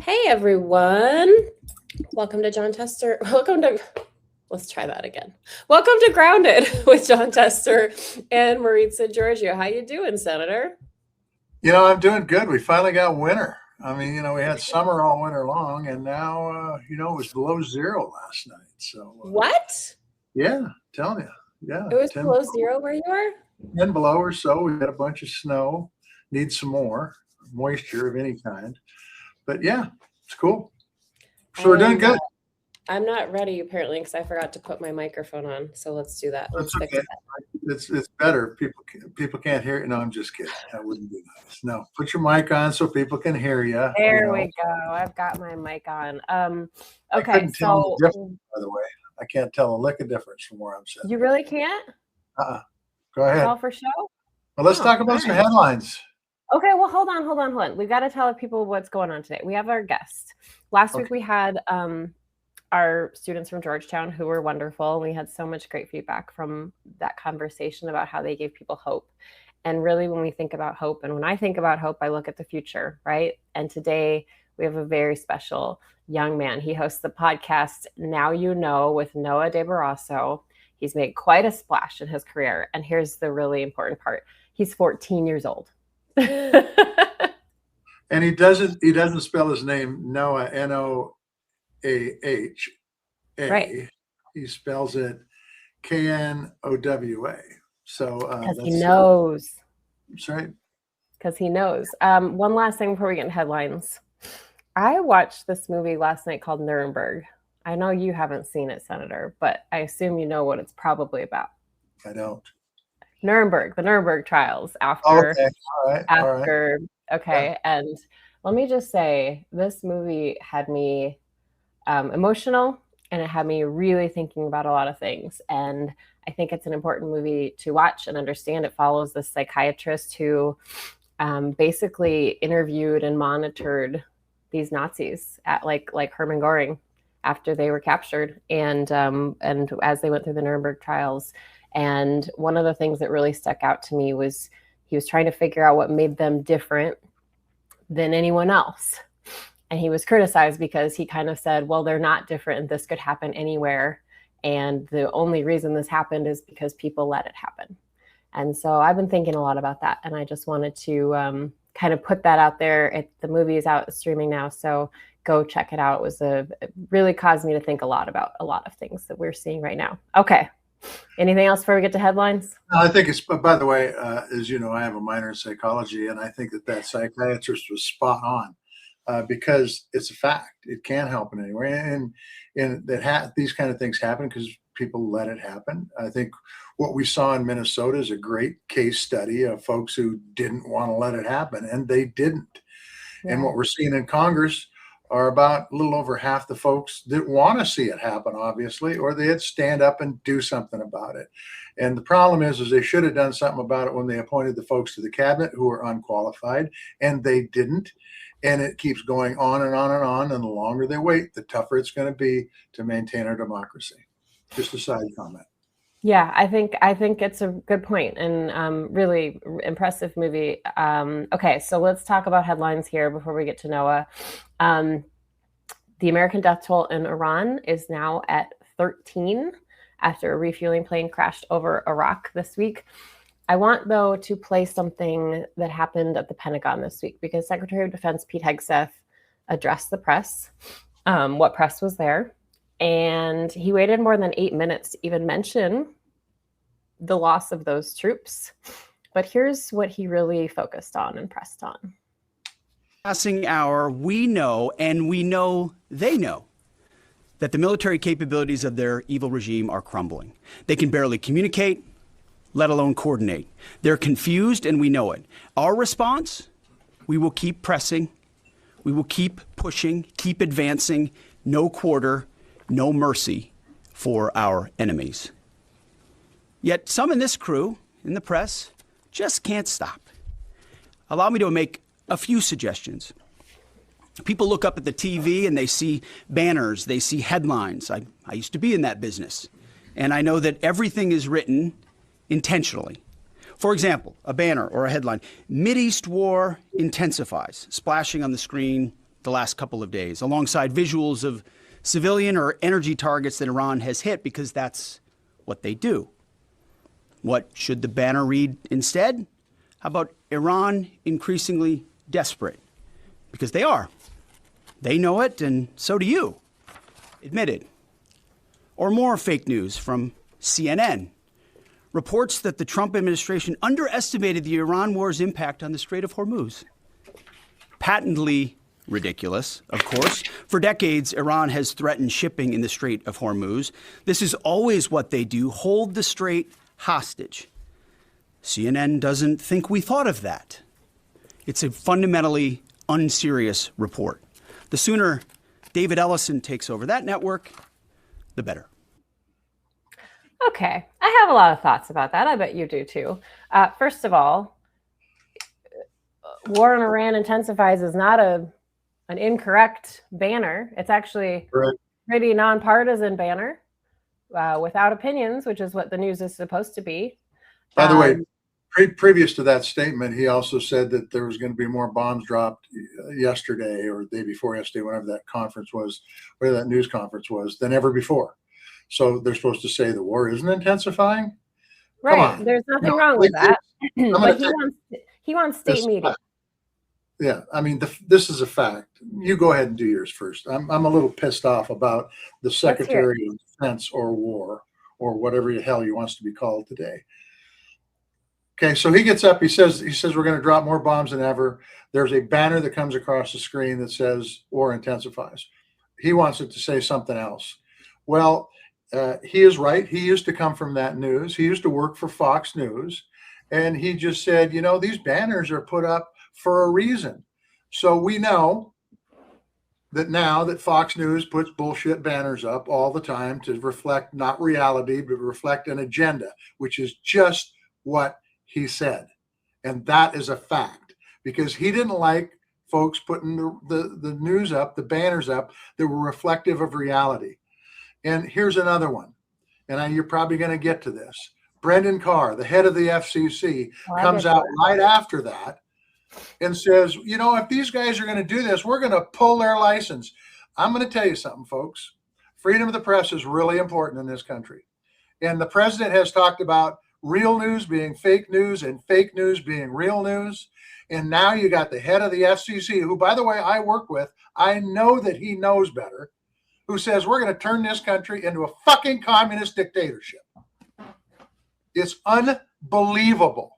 Hey everyone. Welcome to John Tester. Let's try that again. Welcome to Grounded with John Tester and Maritza Giorgio. How you doing, Senator? I'm doing good. We finally got winter. I mean, we had summer all winter long, and now, it was below zero last night. So, What? yeah, telling you, yeah, It was 10, below zero where you are? 10 below or so. We had a bunch of snow. Need some more moisture of any kind. But yeah, it's cool. I So we're doing am good. I'm not ready apparently because I forgot to put my microphone on. So let's do that. That's Let's fix okay. that. It's better. People can't hear it. No, I'm just kidding. That wouldn't be nice. No, put your mic on so people can hear you. There we go. I've got my mic on. I Okay, couldn't tell the so difference, by the way. I can't tell a lick of difference from where I'm sitting. you really can't? Uh-uh. Go It's ahead. all for show? Well, let's Oh, talk all about some right. headlines. Okay, well, hold on. We've got to tell people what's going on today. We have our guest. Last week we had our students from Georgetown who were wonderful. We had so much great feedback from that conversation about how they gave people hope. And really, when we think about hope, and when I think about hope, I look at the future, right? And today we have a very special young man. He hosts the podcast Now You Know with Noah De Barrasso. He's made quite a splash in his career. And here's the really important part. He's 14 years old. And he doesn't spell his name Noah, Noah. Right. He spells it Knowa. So Because he knows. That's right. Because he knows. One last thing before we get into headlines. I watched this movie last night called Nuremberg. I know you haven't seen it, Senator, but I assume you know what it's probably about. I don't. Nuremberg, the Nuremberg trials after. Okay. All right. Okay. Yeah. And let me just say, this movie had me emotional, and it had me really thinking about a lot of things. And I think it's an important movie to watch and understand. It follows this psychiatrist who basically interviewed and monitored these Nazis at like Hermann Göring after they were captured, and as they went through the Nuremberg trials. And one of the things that really stuck out to me was he was trying to figure out what made them different than anyone else. And he was criticized because he kind of said, well, they're not different and this could happen anywhere. And the only reason this happened is because people let it happen. And so I've been thinking a lot about that. And I just wanted to kind of put that out there. The movie is out streaming now, so go check it out. It really caused me to think a lot about a lot of things that we're seeing right now. Okay. Anything else before we get to headlines? I think it's, by the way, as you know, I have a minor in psychology, and I think that psychiatrist was spot on because it's a fact. It can help in any way. And these kind of things happen because people let it happen. I think what we saw in Minnesota is a great case study of folks who didn't want to let it happen, and they didn't. Yeah. And what we're seeing in Congress are about a little over half the folks that want to see it happen, obviously, or they'd stand up and do something about it. And the problem is they should have done something about it when they appointed the folks to the cabinet who were unqualified, and they didn't. And it keeps going on and on and on. And the longer they wait, the tougher it's going to be to maintain our democracy. Just a side comment. Yeah, I think it's a good point, and really impressive movie. Okay, so let's talk about headlines here before we get to Noah. The American death toll in Iran is now at 13 after a refueling plane crashed over Iraq this week. I want, though, to play something that happened at the Pentagon this week because Secretary of Defense Pete Hegseth addressed the press. What press was there? And he waited more than 8 minutes to even mention the loss of those troops. But here's what he really focused on and pressed on. Passing hour, we know, and we know they know, that the military capabilities of their evil regime are crumbling. They can barely communicate, let alone coordinate. They're confused, and we know it. Our response? We will keep pressing. We will keep pushing, keep advancing. No quarter, no mercy for our enemies. Yet some in this crew, in the press, just can't stop. Allow me to make a few suggestions. People look up at the TV and they see banners, they see headlines. I used to be in that business, and I know that everything is written intentionally. For example, a banner or a headline, Mideast war intensifies, splashing on the screen the last couple of days, alongside visuals of civilian or energy targets that Iran has hit, because that's what they do. What should the banner read instead? How about Iran increasingly desperate? Because they are. They know it, and so do you. Admit it. Or more fake news from CNN. Reports that the Trump administration underestimated the Iran war's impact on the Strait of Hormuz. Patently ridiculous, of course. For decades, Iran has threatened shipping in the Strait of Hormuz. This is always what they do, hold the strait hostage. CNN doesn't think we thought of that. It's a fundamentally unserious report. The sooner David Ellison takes over that network, the better. Okay, I have a lot of thoughts about that. I bet you do too. First of all, war in Iran intensifies is not an incorrect banner. It's actually a pretty nonpartisan banner without opinions, which is what the news is supposed to be. By the way, previous to that statement, he also said that there was going to be more bombs dropped yesterday or the day before yesterday, whenever that conference was, whatever that news conference was, than ever before. So they're supposed to say the war isn't intensifying? Right. There's nothing wrong with that. But he wants state media. Yeah, I mean, this is a fact. You go ahead and do yours first. I'm a little pissed off about the Secretary of Defense or War or whatever the hell he wants to be called today. Okay, so he gets up. He says we're going to drop more bombs than ever. There's a banner that comes across the screen that says war intensifies. He wants it to say something else. Well, he is right. He used to come from that news. He used to work for Fox News, and he just said, you know, these banners are put up for a reason. So we know that now that Fox News puts bullshit banners up all the time to reflect not reality, but reflect an agenda, which is just what he said. And that is a fact, because he didn't like folks putting the news up, the banners up that were reflective of reality. And here's another one. And you're probably going to get to this. Brendan Carr, the head of the FCC, comes out right after that and says, you know, if these guys are going to do this, we're going to pull their license. I'm going to tell you something, folks. Freedom of the press is really important in this country. And the president has talked about real news being fake news and fake news being real news. And now you got the head of the FCC, who, by the way, I work with. I know that he knows better, who says we're going to turn this country into a fucking communist dictatorship. It's unbelievable.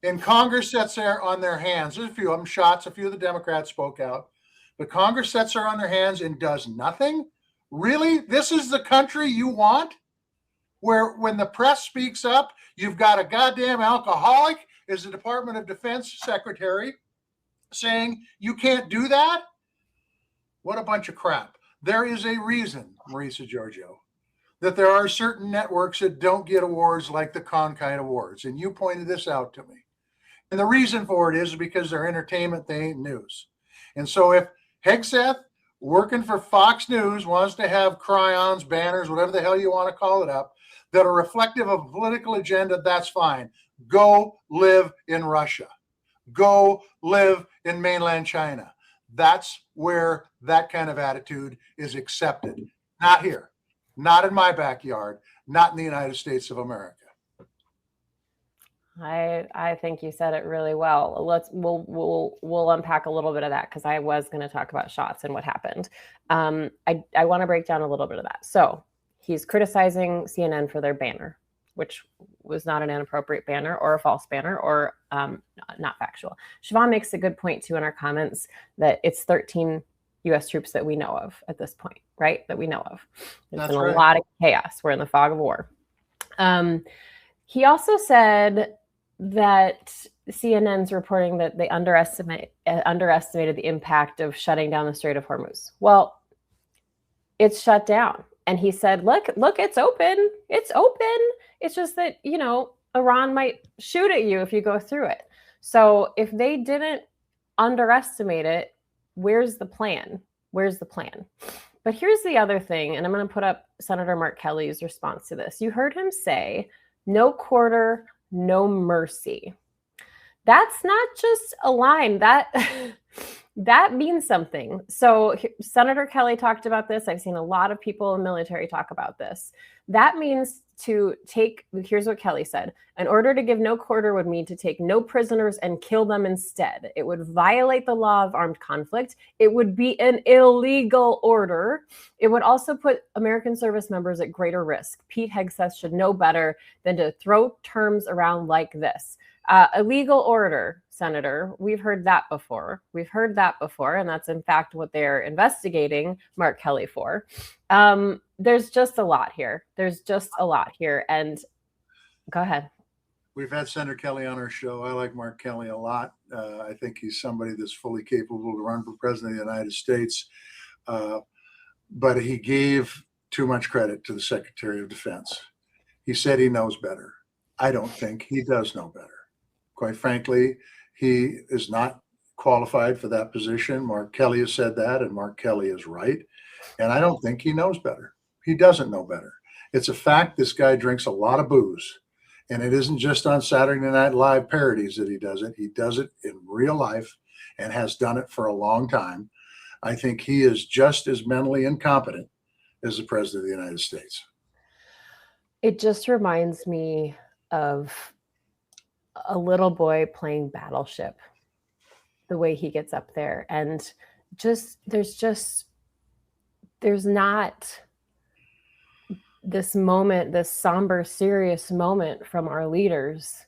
And Congress sits there on their hands. There's a few of them, shots. A few of the Democrats spoke out. But Congress sits there on their hands and does nothing? Really? This is the country you want? Where when the press speaks up, you've got a goddamn alcoholic as the Department of Defense secretary saying you can't do that? What a bunch of crap. There is a reason, Marisa Giorgio, that there are certain networks that don't get awards like the Cronkite Awards. And you pointed this out to me. And the reason for it is because they're entertainment, they ain't news. And so if Hegseth, working for Fox News, wants to have cryons, banners, whatever the hell you want to call it up, that are reflective of a political agenda, that's fine. Go live in Russia. Go live in mainland China. That's where that kind of attitude is accepted. Not here. Not in my backyard. Not in the United States of America. I think you said it really well. We'll unpack a little bit of that, because I was going to talk about shots and what happened. I want to break down a little bit of that. So he's criticizing CNN for their banner, which was not an inappropriate banner or a false banner or not factual. Siobhan makes a good point too in our comments that it's 13 U.S. troops that we know of at this point, right? That we know of. There's been a lot of chaos. We're in the fog of war. He also said that CNN's reporting that they underestimated the impact of shutting down the Strait of Hormuz. Well, it's shut down. And he said, look, it's open. It's open. It's just that, you know, Iran might shoot at you if you go through it. So if they didn't underestimate it, where's the plan? Where's the plan? But here's the other thing, and I'm going to put up Senator Mark Kelly's response to this. You heard him say, no quarter, no mercy. That's not just a line. That means something. So Senator Kelly talked about this. I've seen a lot of people in the military talk about this. That means to take, here's what Kelly said: in order to give no quarter would mean to take no prisoners and kill them instead. It would violate the law of armed conflict. It would be an illegal order. It would also put American service members at greater risk. Pete Hegseth should know better than to throw terms around like this. Illegal order, Senator. We've heard that before. And that's in fact what they're investigating Mark Kelly for. There's just a lot here. And go ahead. We've had Senator Kelly on our show. I like Mark Kelly a lot. I think he's somebody that's fully capable to run for president of the United States. But he gave too much credit to the Secretary of Defense. He said he knows better. I don't think he does know better. Quite frankly, he is not qualified for that position. Mark Kelly has said that, and Mark Kelly is right. And I don't think he knows better. He doesn't know better. It's a fact this guy drinks a lot of booze. And it isn't just on Saturday Night Live parodies that he does it. He does it in real life and has done it for a long time. I think he is just as mentally incompetent as the President of the United States. It just reminds me of a little boy playing Battleship, the way he gets up there. And there's not this moment, this somber, serious moment from our leaders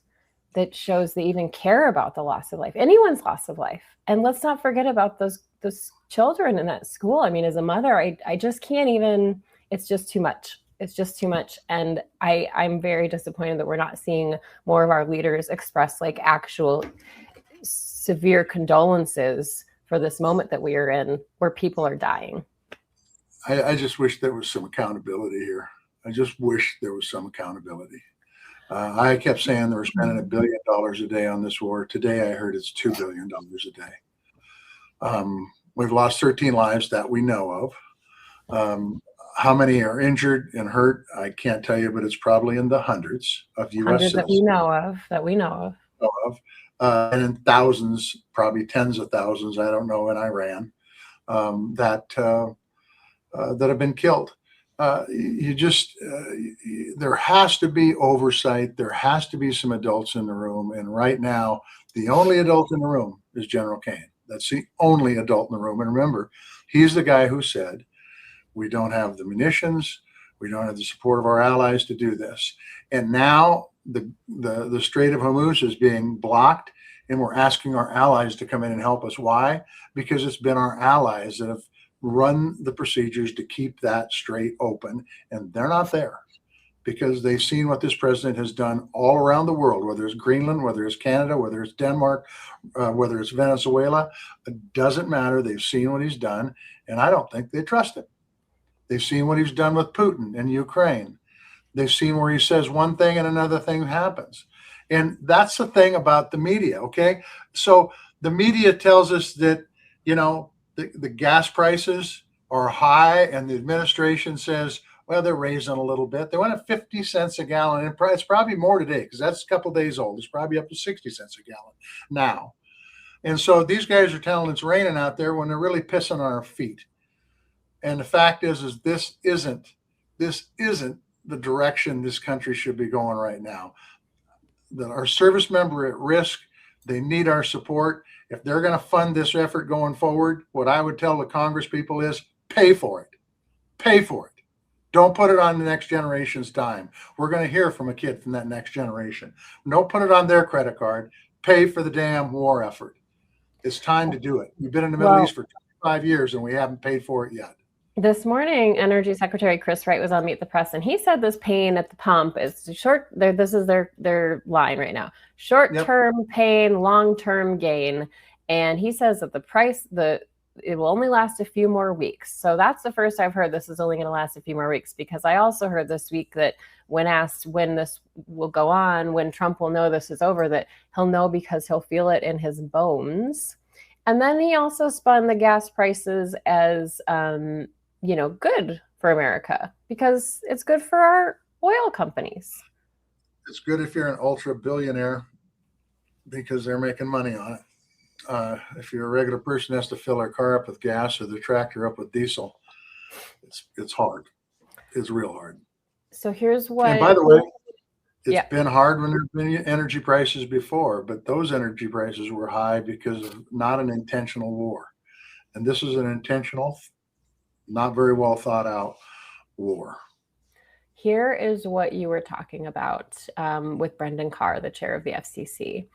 that shows they even care about the loss of life, anyone's loss of life. And let's not forget about those children in that school. I mean, as a mother, I just can't even, it's just too much. And I'm very disappointed that we're not seeing more of our leaders express like actual severe condolences for this moment that we are in, where people are dying. I just wish there was some accountability here. I just wish there was some accountability. I kept saying they were spending $1 billion a day on this war. Today, I heard it's $2 billion a day. We've lost 13 lives that we know of. How many are injured and hurt? I can't tell you, but it's probably in the hundreds of U.S. citizens. That we know of. And in thousands, probably tens of thousands, I don't know, in Iran, that have been killed. There has to be oversight. There has to be some adults in the room. And right now, the only adult in the room is General Kane. That's the only adult in the room. And remember, he's the guy who said, we don't have the munitions, we don't have the support of our allies to do this. And now the Strait of Hormuz is being blocked, and we're asking our allies to come in and help us. Why? Because it's been our allies that have run the procedures to keep that strait open, and they're not there because they've seen what this president has done all around the world, whether it's Greenland, whether it's Canada, whether it's Denmark, whether it's Venezuela. It doesn't matter. They've seen what he's done, and I don't think they trust him. They've seen what he's done with Putin in Ukraine. They've seen where he says one thing and another thing happens. And that's the thing about the media, okay? So the media tells us that, the gas prices are high, and the administration says, well, they're raising a little bit. They went at 50 cents a gallon. And it's probably more today because that's a couple of days old. It's probably up to 60 cents a gallon now. And so these guys are telling it's raining out there when they're really pissing on our feet. And the fact is this isn't the direction this country should be going right now. Our service member at risk, they need our support. If they're going to fund this effort going forward, what I would tell the Congress people is pay for it. Pay for it. Don't put it on the next generation's dime. We're going to hear from a kid from that next generation. Don't put it on their credit card. Pay for the damn war effort. It's time to do it. We've been in the Middle East for 25 years and we haven't paid for it yet. This morning, Energy Secretary Chris Wright was on Meet the Press, and he said this pain at the pump is short. This is their line right now: short-term pain, long-term gain. And he says that the price, it will only last a few more weeks. So that's the first I've heard this is only going to last a few more weeks, because I also heard this week that when asked when this will go on, when Trump will know this is over, that he'll know because he'll feel it in his bones. And then he also spun the gas prices as good for America because it's good for our oil companies. It's good if you're an ultra billionaire because they're making money on it. if you're a regular person has to fill their car up with gas or their tractor up with diesel, it's hard. It's real hard. So here's what. And by the way, it's Yeah. been hard when there's been energy prices before, but those energy prices were high because of not an intentional war. And this is an intentional, not very well thought out war. Here is what you were talking about with Brendan Carr, the chair of the FCC,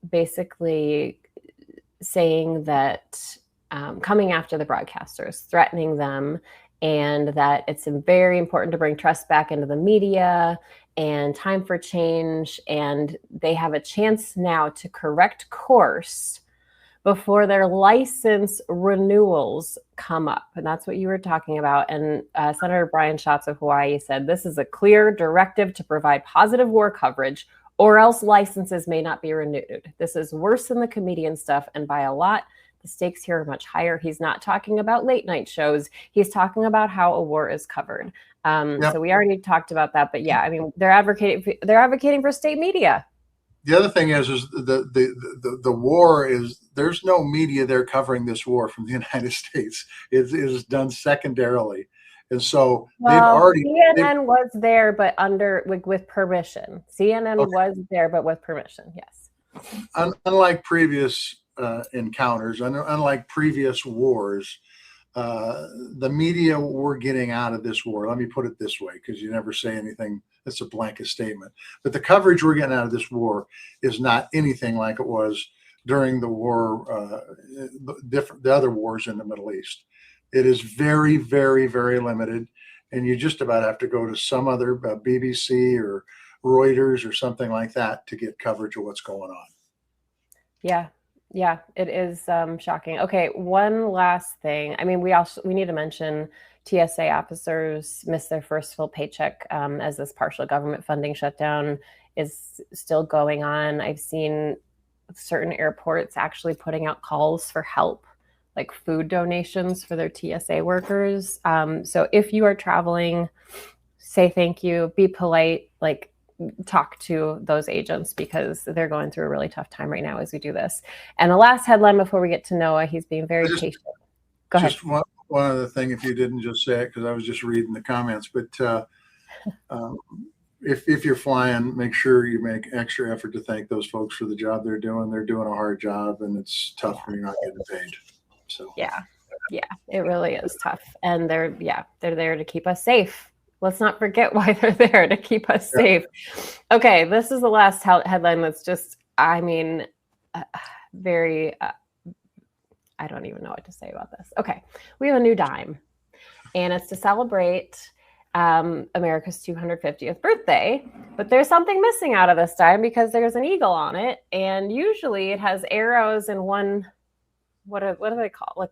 basically saying that coming after the broadcasters, threatening them, and that it's very important to bring trust back into the media and time for change. And they have a chance now to correct course before their license renewals come up. And that's what you were talking about. And Senator Brian Schatz of Hawaii said, this is a clear directive to provide positive war coverage or else licenses may not be renewed. This is worse than the comedian stuff. And by a lot, the stakes here are much higher. He's not talking about late night shows. He's talking about how a war is covered. So we already talked about that. But yeah, I mean, they're advocating for state media. The other thing is the war is, there's no media there covering this war from the United States. It is done secondarily. And so CNN was there, but with permission. CNN was there, but with permission. Yes. Unlike previous encounters, unlike previous wars, the media were getting out of this war. Let me put it this way, because you never say anything that's a blanket statement. But the coverage we're getting out of this war is not anything like it was during the war, the other wars in the Middle East. It is very, very, very limited. And you just about have to go to some other BBC or Reuters or something like that to get coverage of what's going on. Yeah. Yeah, it is shocking. Okay, one last thing. I mean, we need to mention TSA officers missed their first full paycheck as this partial government funding shutdown is still going on. I've seen certain airports actually putting out calls for help, like food donations for their TSA workers. So if you are traveling, say thank you, be polite, like talk to those agents because they're going through a really tough time right now as we do this. And the last headline before we get to Noah, he's being very patient. Go ahead. Just one other thing, if you didn't just say it, because I was just reading the comments, but if you're flying, make sure you make extra effort to thank those folks for the job they're doing. They're doing a hard job, and it's tough when you're not getting paid. So yeah, it really is tough. And they're there to keep us safe. Let's not forget why they're there, to keep us safe. Okay, this is the last headline that's just, I mean, very, I don't even know what to say about this. Okay, we have a new dime, and it's to celebrate America's 250th birthday, but there's something missing out of this dime because there's an eagle on it, and usually it has arrows and one, what do they call it? Like,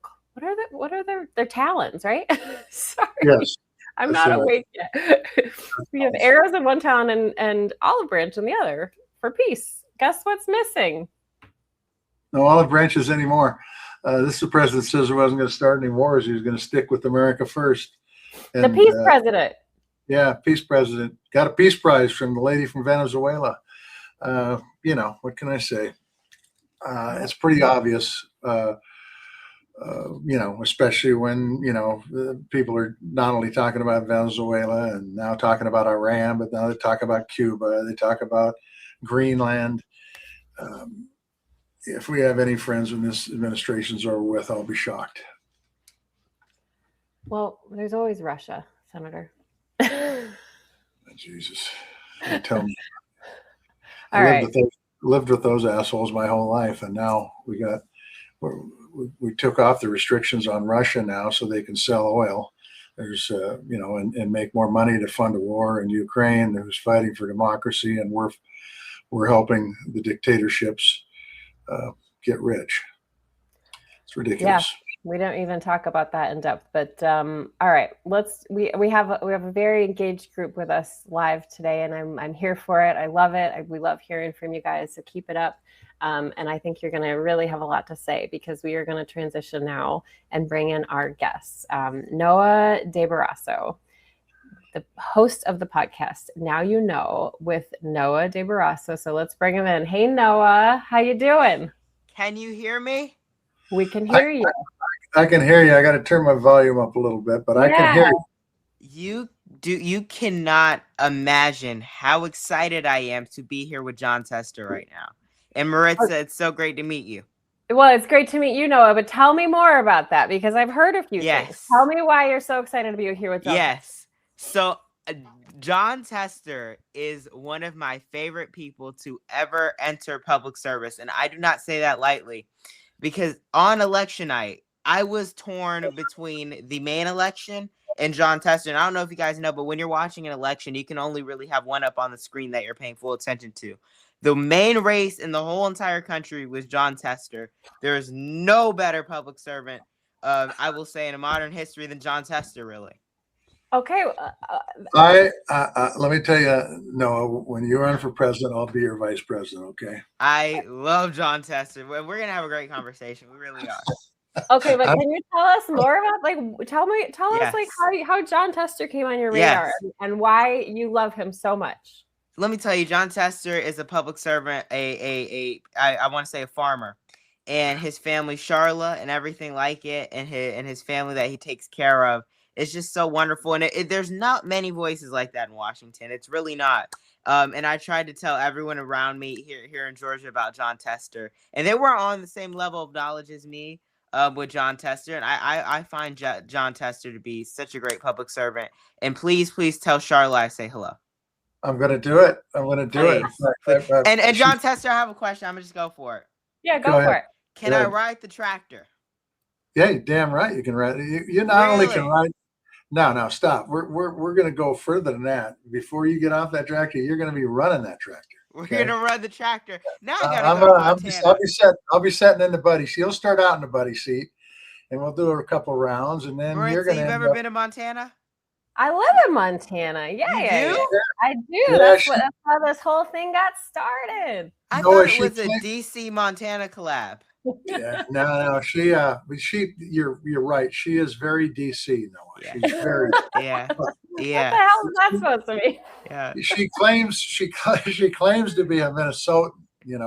what are their talons, right? Sorry. Yes. I'm not awake yet. We have arrows in one talon and olive branch in the other for peace. Guess what's missing? No olive branches anymore. This is the president says he wasn't going to start any wars. He was going to stick with America first. And, the peace president. Yeah, peace president. Got a peace prize from the lady from Venezuela. What can I say? It's pretty obvious. Especially when, people are not only talking about Venezuela and now talking about Iran, but now they talk about Cuba, they talk about Greenland. If we have any friends when this administration's over with, I'll be shocked. Well, there's always Russia, Senator. Jesus, tell me. I lived with those assholes my whole life, and now we took off the restrictions on Russia now so they can sell oil. There's, and make more money to fund a war in Ukraine who's fighting for democracy, and we're helping the dictatorships get rich. It's ridiculous. Yeah, we don't even talk about that in depth. But all right, we have a very engaged group with us live today, and I'm here for it. I love it. We love hearing from you guys, so keep it up. And I think you're going to really have a lot to say because we are going to transition now and bring in our guests. Noah DeBarrasso, the host of the podcast, Now You Know, with Noah DeBarrasso. So let's bring him in. Hey, Noah, how you doing? Can you hear me? We can hear you. I can hear you. I got to turn my volume up a little bit, but I can hear you. You cannot imagine how excited I am to be here with Jon Tester right now. And Maritza, it's so great to meet you. Well, it's great to meet you, Noah, but tell me more about that because I've heard a few things. Tell me why you're so excited to be here with Jon. Yes. So Jon Tester is one of my favorite people to ever enter public service. And I do not say that lightly because on election night, I was torn between the main election and Jon Tester. And I don't know if you guys know, but when you're watching an election, you can only really have one up on the screen that you're paying full attention to. The main race in the whole entire country was Jon Tester. There is no better public servant, I will say, in a modern history than Jon Tester, really. Okay. Let me tell you, Noah, when you run for president, I'll be your vice president. Okay. I love Jon Tester. We're going to have a great conversation. We really are. Okay, but can you tell us more about tell us like how Jon Tester came on your radar and why you love him so much? Let me tell you, Jon Tester is a public servant, I want to say a farmer, and his family, Charla, and everything like it, and his family that he takes care of. It's just so wonderful, and there's not many voices like that in Washington. It's really not. And I tried to tell everyone around me here in Georgia about Jon Tester, and they weren't on the same level of knowledge as me. With Jon Tester, and I find Jon Tester to be such a great public servant. And please tell Charla I say hello. I'm going to do it. I'm going to do it. And Jon Tester, I have a question. I'm going to just go for it. Yeah, go for it. Can I ride the tractor? Yeah, you're damn right. You can ride. You not only can ride. No, stop. We're going to go further than that. Before you get off that tractor, you're going to be running that tractor. We're gonna run the tractor. Now I gotta go to Montana. I'll be sitting in the buddy seat. You'll start out in the buddy seat, and we'll do a couple rounds, and then Maritza, you're gonna. You've ever been to Montana? I live in Montana. Yeah. I do. Yeah, that's how this whole thing got started. I thought it was a DC Montana collab. Yeah, no. You're right. She is very DC, Noah. Yeah. She's very. Yeah. What the hell is that supposed to mean? Yeah. She claims to be a Minnesotan,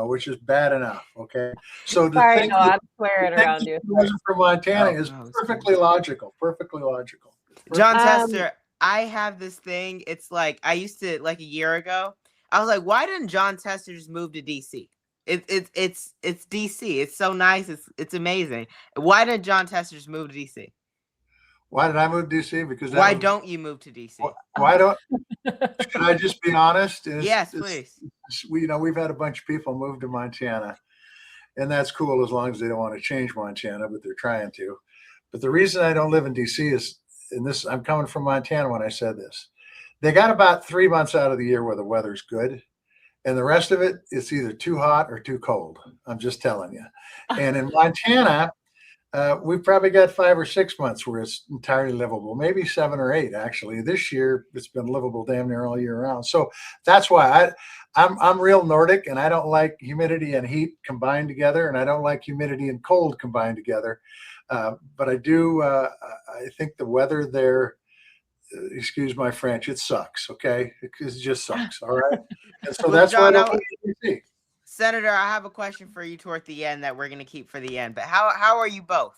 which is bad enough. Okay. So sorry, no, I'm swearing around you. From Montana is perfectly logical. Perfectly logical. Jon Tester, I have this thing. It's like I used to like a year ago. I was like, why didn't Jon Tester just move to DC? It's DC. It's so nice. It's amazing. Why did Jon Tester just move to DC? Why did I move to DC? Because why don't you move to DC? Why don't? Can I just be honest? Yes, please. We've had a bunch of people move to Montana, and that's cool as long as they don't want to change Montana, but they're trying to. But the reason I don't live in DC is, I'm coming from Montana when I said this. They got about 3 months out of the year where the weather's good, and the rest of it, it's either too hot or too cold. I'm just telling you. And in Montana, we've probably got 5 or 6 months where it's entirely livable, maybe 7 or 8 actually. This year it's been livable damn near all year round. So that's why I'm real Nordic, and I don't like humidity and heat combined together, and I don't like humidity and cold combined together. But I do. I think the weather there, excuse my French, it sucks. Okay, it just sucks. All right, and so that's John, why I don't see. Senator, I have a question for you toward the end that we're going to keep for the end. But how are you both?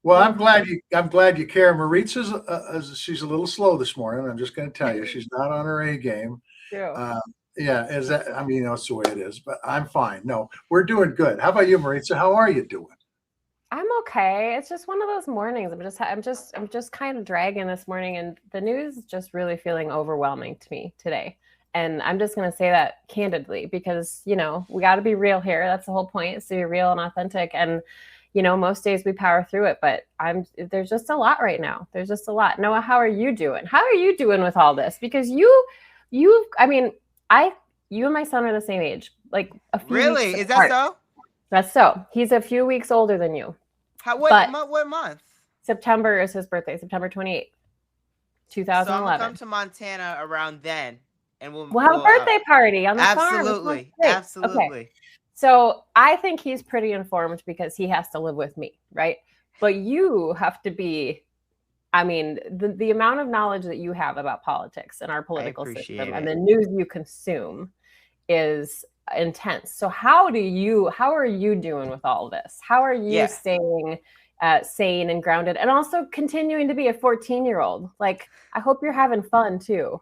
Well, I'm glad you care. Maritza's she's a little slow this morning. I'm just going to tell you, she's not on her A game. Yeah. It's the way it is. But I'm fine. No, we're doing good. How about you, Maritza? How are you doing? I'm okay. It's just one of those mornings. I'm just kind of dragging this morning, and the news is just really feeling overwhelming to me today. And I'm just going to say that candidly because, we got to be real here. That's the whole point, is to be real and authentic. And, most days we power through it, but there's just a lot right now. There's just a lot. Noah, how are you doing? How are you doing with all this? Because you and my son are the same age, like a few Really? weeks Is that apart. so? That's so. He's a few weeks older than you. What month? September is his birthday, September 28th, 2011. So I'm going to come to Montana around then. And we'll have a birthday party on the farm. Absolutely. Okay. So I think he's pretty informed because he has to live with me, right? But you have to be, the amount of knowledge that you have about politics and our political system and the news you consume is intense. So how are you doing with all of this? How are you staying sane and grounded, and also continuing to be a 14-year-old? Like, I hope you're having fun too.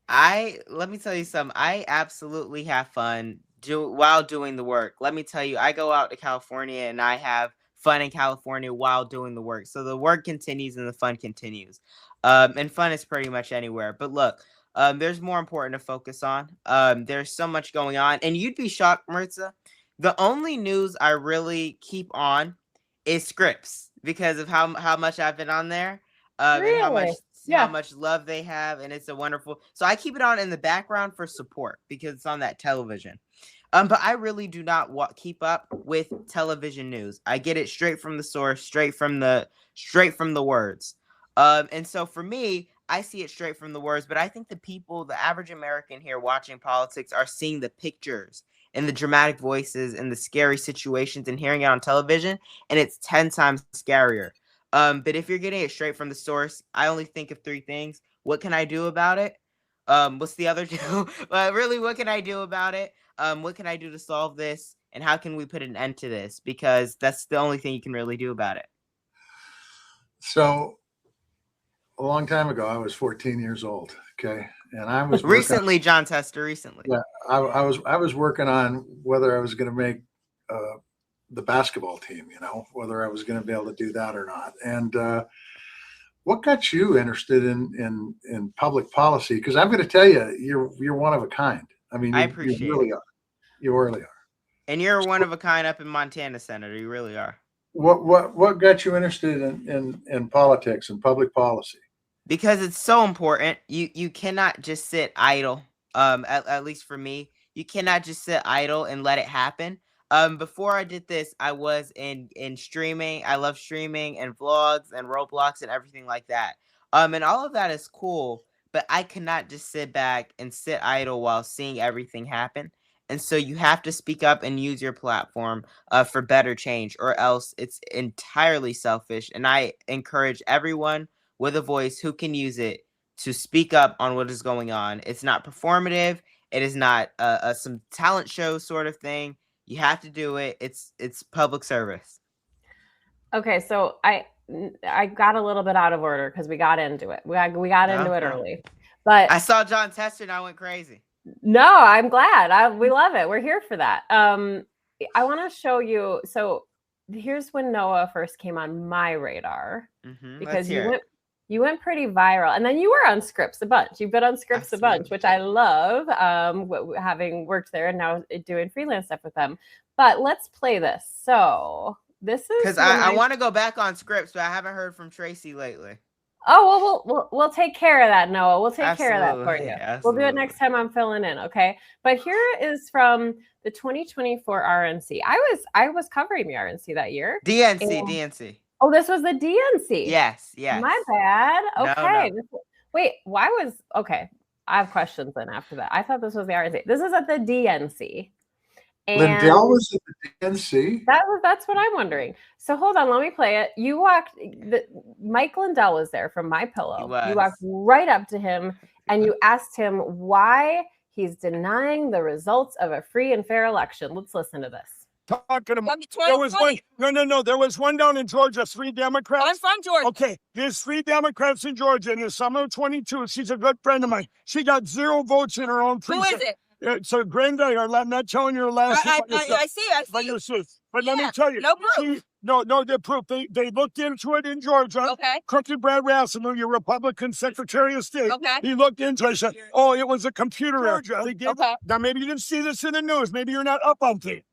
Let me tell you something. I absolutely have fun while doing the work. Let me tell you, I go out to California and I have fun in California while doing the work. So the work continues and the fun continues. And fun is pretty much anywhere. But look, there's more important to focus on. There's so much going on, and you'd be shocked, Maritza. The only news I really keep on is Scripps, because of how much I've been on there, Really? and how much love they have, and it's a wonderful. So I keep it on in the background for support because it's on that television. But I really do not keep up with television news. I get it straight from the source, straight from the words. And so for me, I see it straight from the words. But I think the average American here watching politics, are seeing the pictures and the dramatic voices and the scary situations and hearing it on television, and it's 10 times scarier. But if you're getting it straight from the source, I only think of 3 things. What can I do about it? What's the other 2? Really, what can I do about it? What can I do to solve this? And how can we put an end to this? Because that's the only thing you can really do about it. So a long time ago, I was 14 years old. Okay. And I was recently, Jon Tester, recently. Yeah. I was working on whether I was going to make the basketball team, whether I was going to be able to do that or not. And what got you interested in public policy? Because I'm going to tell you, you're one of a kind. I mean, I appreciate you really are. You really are. And you're one of a kind up in Montana, Senator. You really are. What got you interested in politics and public policy? Because it's so important. You cannot just sit idle. At least for me, you cannot just sit idle and let it happen. Before I did this, I was in streaming. I love streaming and vlogs and Roblox and everything like that. And all of that is cool, but I cannot just sit back and sit idle while seeing everything happen. And so you have to speak up and use your platform for better change, or else it's entirely selfish. And I encourage everyone with a voice who can use it to speak up on what is going on. It's not performative. It is not some talent show sort of thing. You have to do it. It's public service. Okay, so I got a little bit out of order because we got into it. We got into it early, but I saw Jon Tester and I went crazy. No, I'm glad. We love it. We're here for that. I want to show you. So here's when Noah first came on my radar, because you went pretty viral, and then you were on Scripps a bunch. You've been on Scripps a bunch, which I love, having worked there and now doing freelance stuff with them. But let's play this. So this is because I want to go back on Scripps, but I haven't heard from Tracy lately. Oh, well, we'll take care of that, Noah. We'll take care of that for you. We'll do it next time I'm filling in, okay? But here is from the 2024 RNC. I was covering the RNC that year. DNC. Oh, this was the DNC. Yes. My bad. Okay. No. Wait, okay. I have questions then after that. I thought this was the RNC. This is at the DNC. And Lindell was at the DNC? That's what I'm wondering. So hold on, let me play it. Mike Lindell was there from My Pillow. You walked right up to him and you asked him why he's denying the results of a free and fair election. Let's listen to this. Talking about there was one. No. There was one down in Georgia. 3 Democrats. I'm from Georgia. Okay, there's 3 Democrats in Georgia in the summer of 22. She's a good friend of mine. She got 0 votes in her own precinct. Who is it? So, Brenda, I'm not telling you her last name. I see. But let me tell you. No proof. No, the proof. They looked into it in Georgia. Okay. Crooked Brad Rasmussen, your Republican Secretary of State. Okay. He looked into it and said, it was a computer error. Okay. Now, maybe you didn't see this in the news. Maybe you're not up on things.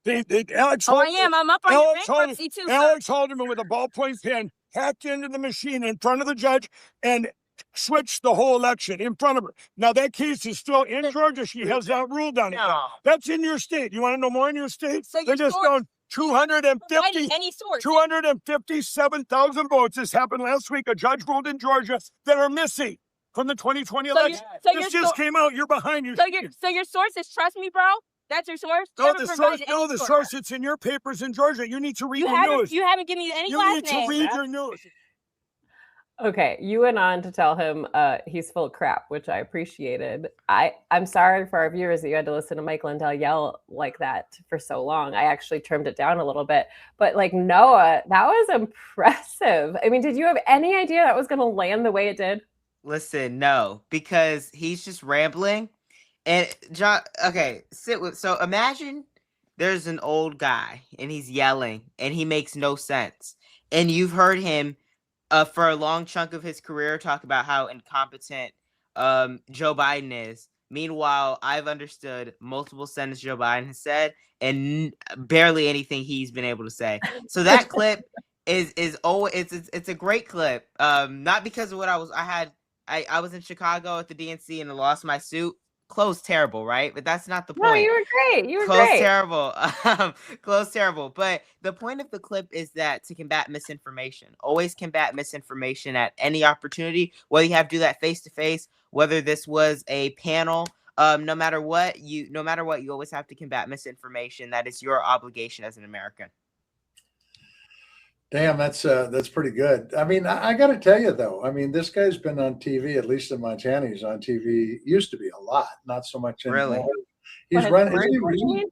Alex I am. I'm up on your bankruptcy too. Alex Haldeman with a ballpoint pen hacked into the machine in front of the judge and switched the whole election in front of her. Now that case is still in Georgia. She has that ruled on it. No. That's in your state. You want to know more in your state? So They're just going 257,000 votes. This happened last week. A judge ruled in Georgia that are missing from the 2020 election. This just came out. You're behind. So your source is Trust Me, bro? That's your source? The source. It's in your papers in Georgia. You need to read your news. You haven't given me any last name. You need to read your news. Okay, you went on to tell him he's full of crap, which I appreciated. I'm sorry for our viewers that you had to listen to Mike Lindell yell like that for so long. I actually trimmed it down a little bit. But like Noah, that was impressive. I mean, did you have any idea that was going to land the way it did? Listen, no, because he's just rambling. And John, okay, so imagine there's an old guy and he's yelling and he makes no sense. And you've heard him for a long chunk of his career talk about how incompetent Joe Biden is. Meanwhile, I've understood multiple sentences Joe Biden has said and barely anything he's been able to say. So that clip is always it's a great clip. Not because of what I was in Chicago at the DNC and I lost my suit. Close terrible, right? But that's not the point. No, you were great. You were Close great. terrible. Close terrible. But the point of the clip is that to combat misinformation, always combat misinformation at any opportunity, whether you have to do that face to face, whether this was a panel, no matter what, you always have to combat misinformation. That is your obligation as an American. Damn, that's pretty good. I mean, I got to tell you though. I mean, this guy's been on TV, at least in Montana. He's on TV. Used to be a lot, not so much anymore. Really? He's running.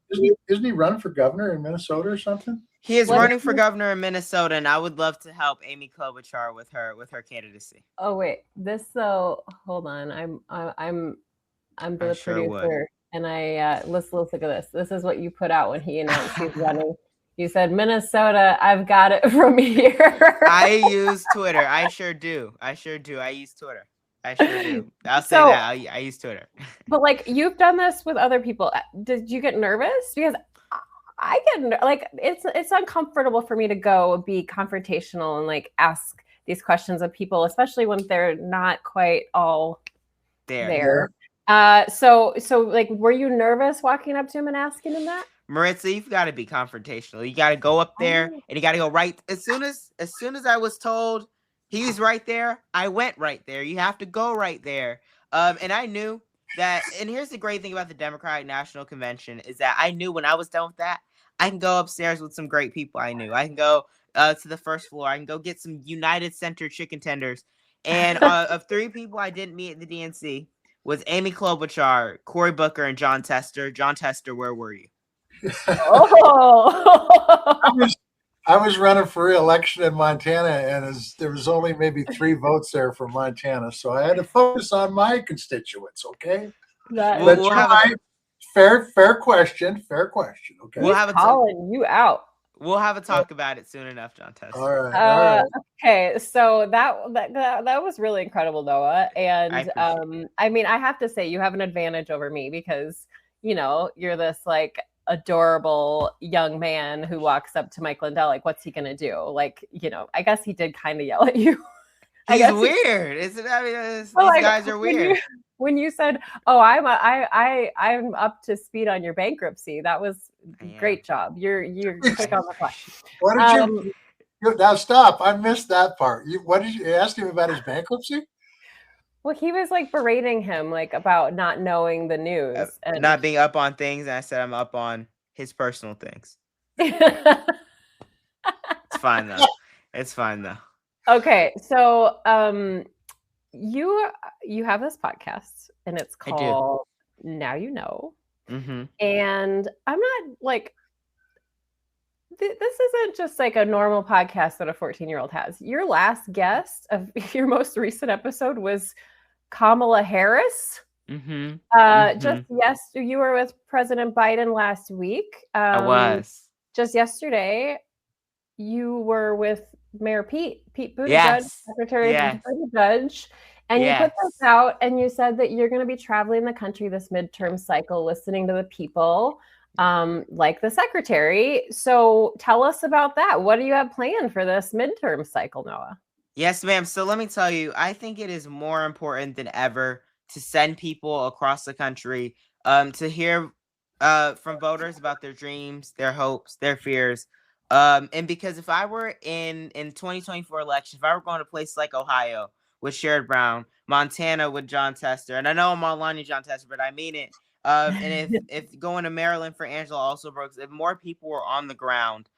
Isn't he running for governor in Minnesota or something? He is running for governor in Minnesota, and I would love to help Amy Klobuchar with her candidacy. Oh wait, hold on. I'm the producer, and let's look at this. This is what you put out when he announced he's running. You said, Minnesota, I've got it from here. I use Twitter. I sure do. I use Twitter. I sure do. I'll say that. I use Twitter. But like, you've done this with other people. Did you get nervous? Because I get like, it's uncomfortable for me to go be confrontational and like ask these questions of people, especially when they're not quite all there. So like, were you nervous walking up to him and asking him that? Maritza, you've got to be confrontational. You got to go up there and you got to go right. As soon as I was told he's right there, I went right there. You have to go right there. And I knew that. And here's the great thing about the Democratic National Convention is that I knew when I was done with that, I can go upstairs with some great people. I knew I can go to the first floor. I can go get some United Center chicken tenders. And of three people I didn't meet at the DNC was Amy Klobuchar, Cory Booker, and Jon Tester. Jon Tester, where were you? I was running for re-election in Montana, and there was only maybe 3 votes there for Montana, so I had to focus on my constituents. Okay, but you're right. Fair question. Okay, we'll have calling you out. We'll have a talk about it soon enough, Jon Tester. All right. Okay, so that was really incredible, Noah, and I mean, I have to say you have an advantage over me because you're this like adorable young man who walks up to Mike Lindell like, what's he gonna do? Like, I guess he did kind of yell at you. He's weird, isn't it? I mean, these guys are weird. When you said, "Oh, I'm up to speed on your bankruptcy," that was great job. You're quick on the fly. What did you? Now stop! I missed that part. What did you ask him about his bankruptcy? Well, he was like berating him like about not knowing the news and not being up on things. And I said I'm up on his personal things. It's fine though. It's fine though. Okay, so you have this podcast and it's called Now You Know. Mm-hmm. And I'm not like this isn't just like a normal podcast that a 14-year-old has. Your last guest of your most recent episode was Kamala Harris. Mm-hmm. Just you were with President Biden last week. I was. Just yesterday, you were with Mayor Pete Buttigieg, yes. Secretary Buttigieg, and you put this out and you said that you're going to be traveling the country this midterm cycle, listening to the people, like the secretary. So tell us about that. What do you have planned for this midterm cycle, Noah? Yes, ma'am. So let me tell you, I think it is more important than ever to send people across the country to hear from voters about their dreams, their hopes, their fears. And because if I were in 2024 election, if I were going to places like Ohio with Sherrod Brown, Montana with Jon Tester, and I know I'm all on you, Jon Tester, but I mean it. And if going to Maryland for Angela Alsobrooks, if more people were on the ground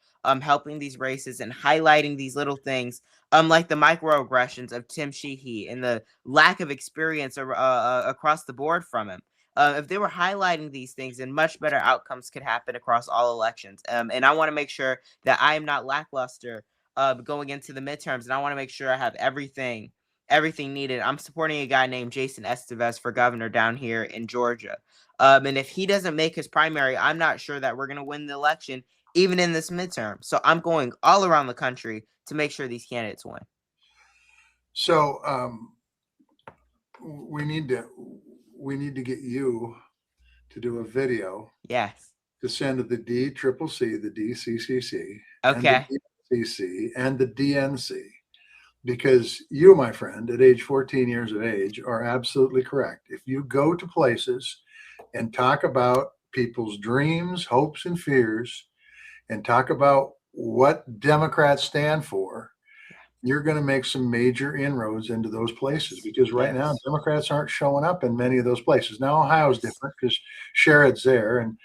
helping these races and highlighting these little things, like the microaggressions of Tim Sheehy and the lack of experience across the board from him. If they were highlighting these things, then much better outcomes could happen across all elections. And I want to make sure that I am not lackluster going into the midterms, and I want to make sure I have everything needed. I'm supporting a guy named Jason Estevez for governor down here in Georgia. And if he doesn't make his primary, I'm not sure that we're going to win the election, even in this midterm. So I'm going all around the country to make sure these candidates win. So we need to get you to do a video. Yes. To send to the DCCC, the DCCC, okay, and the DCC, and the DNC, because you, my friend, at age 14 years of age, are absolutely correct. If you go to places and talk about people's dreams, hopes, and fears, and talk about what Democrats stand for, you're going to make some major inroads into those places, because right now Democrats aren't showing up in many of those places. Now Ohio's different because Sherrod's there, and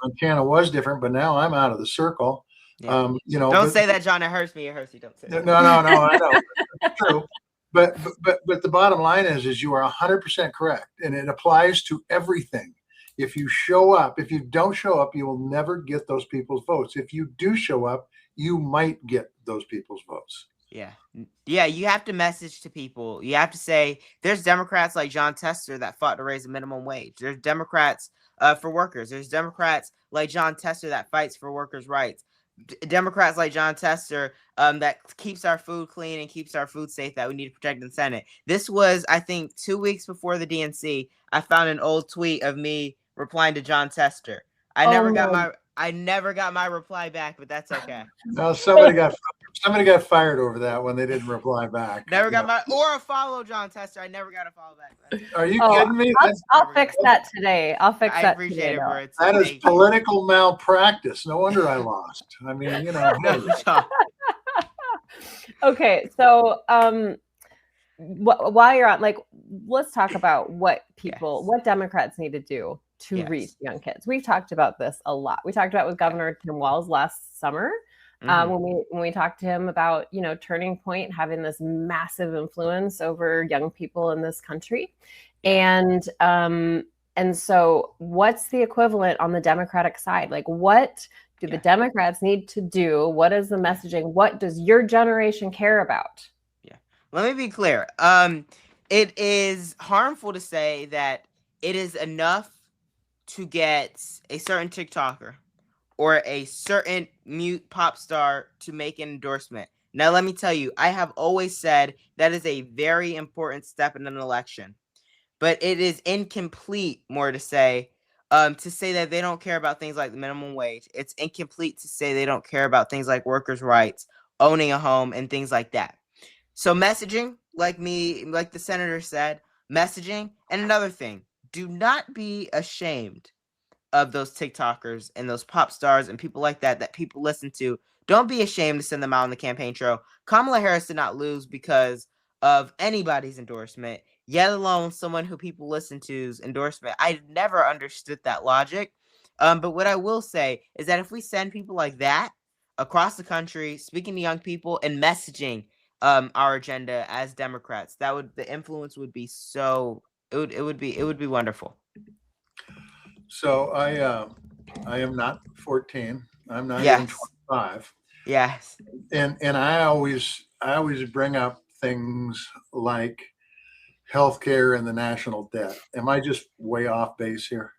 Montana was different, but now I'm out of the circle. Yeah. Don't say that, John. It hurts me. It hurts you. Don't say that. No. I know. It's true. But the bottom line is you are 100% correct, and it applies to everything. If you show up, if you don't show up, you will never get those people's votes. If you do show up, you might get those people's votes. Yeah, you have to message to people. You have to say, there's Democrats like Jon Tester that fought to raise the minimum wage. There's Democrats for workers. There's Democrats like Jon Tester that fights for workers' rights. Democrats like Jon Tester that keeps our food clean and keeps our food safe that we need to protect in the Senate. This was, I think, 2 weeks before the DNC. I found an old tweet of me replying to Jon Tester. I never got my reply back, but that's okay. No, somebody got fired over that when they didn't reply back. Never got or a follow Jon Tester. I never got a follow back. Are you kidding me? I'll fix that today. I appreciate it. That is political malpractice. No wonder I lost. I mean, Okay, so while you're on, let's talk about what Democrats need to do to reach young kids. We've talked about this a lot. We talked about it with Governor Tim Walz last summer. When we talked to him about, Turning Point having this massive influence over young people in this country. And so what's the equivalent on the Democratic side? What do the Democrats need to do? What is the messaging? What does your generation care about? Yeah. Let me be clear. It is harmful to say that it is enough to get a certain TikToker or a certain mute pop star to make an endorsement. Now, let me tell you, I have always said that is a very important step in an election, but it is incomplete to say that they don't care about things like the minimum wage. It's incomplete to say they don't care about things like workers' rights, owning a home, and things like that. So messaging, like the senator said, messaging, and another thing, do not be ashamed of those TikTokers and those pop stars and people like that people listen to. Don't be ashamed to send them out on the campaign trail. Kamala Harris did not lose because of anybody's endorsement, yet alone someone who people listen to's endorsement. I never understood that logic. But what I will say is that if we send people like that across the country, speaking to young people and messaging our agenda as Democrats, the influence would be so. It would be wonderful. So I am not 14. I'm not even 25. Yes. And I always bring up things like healthcare and the national debt. Am I just way off base here?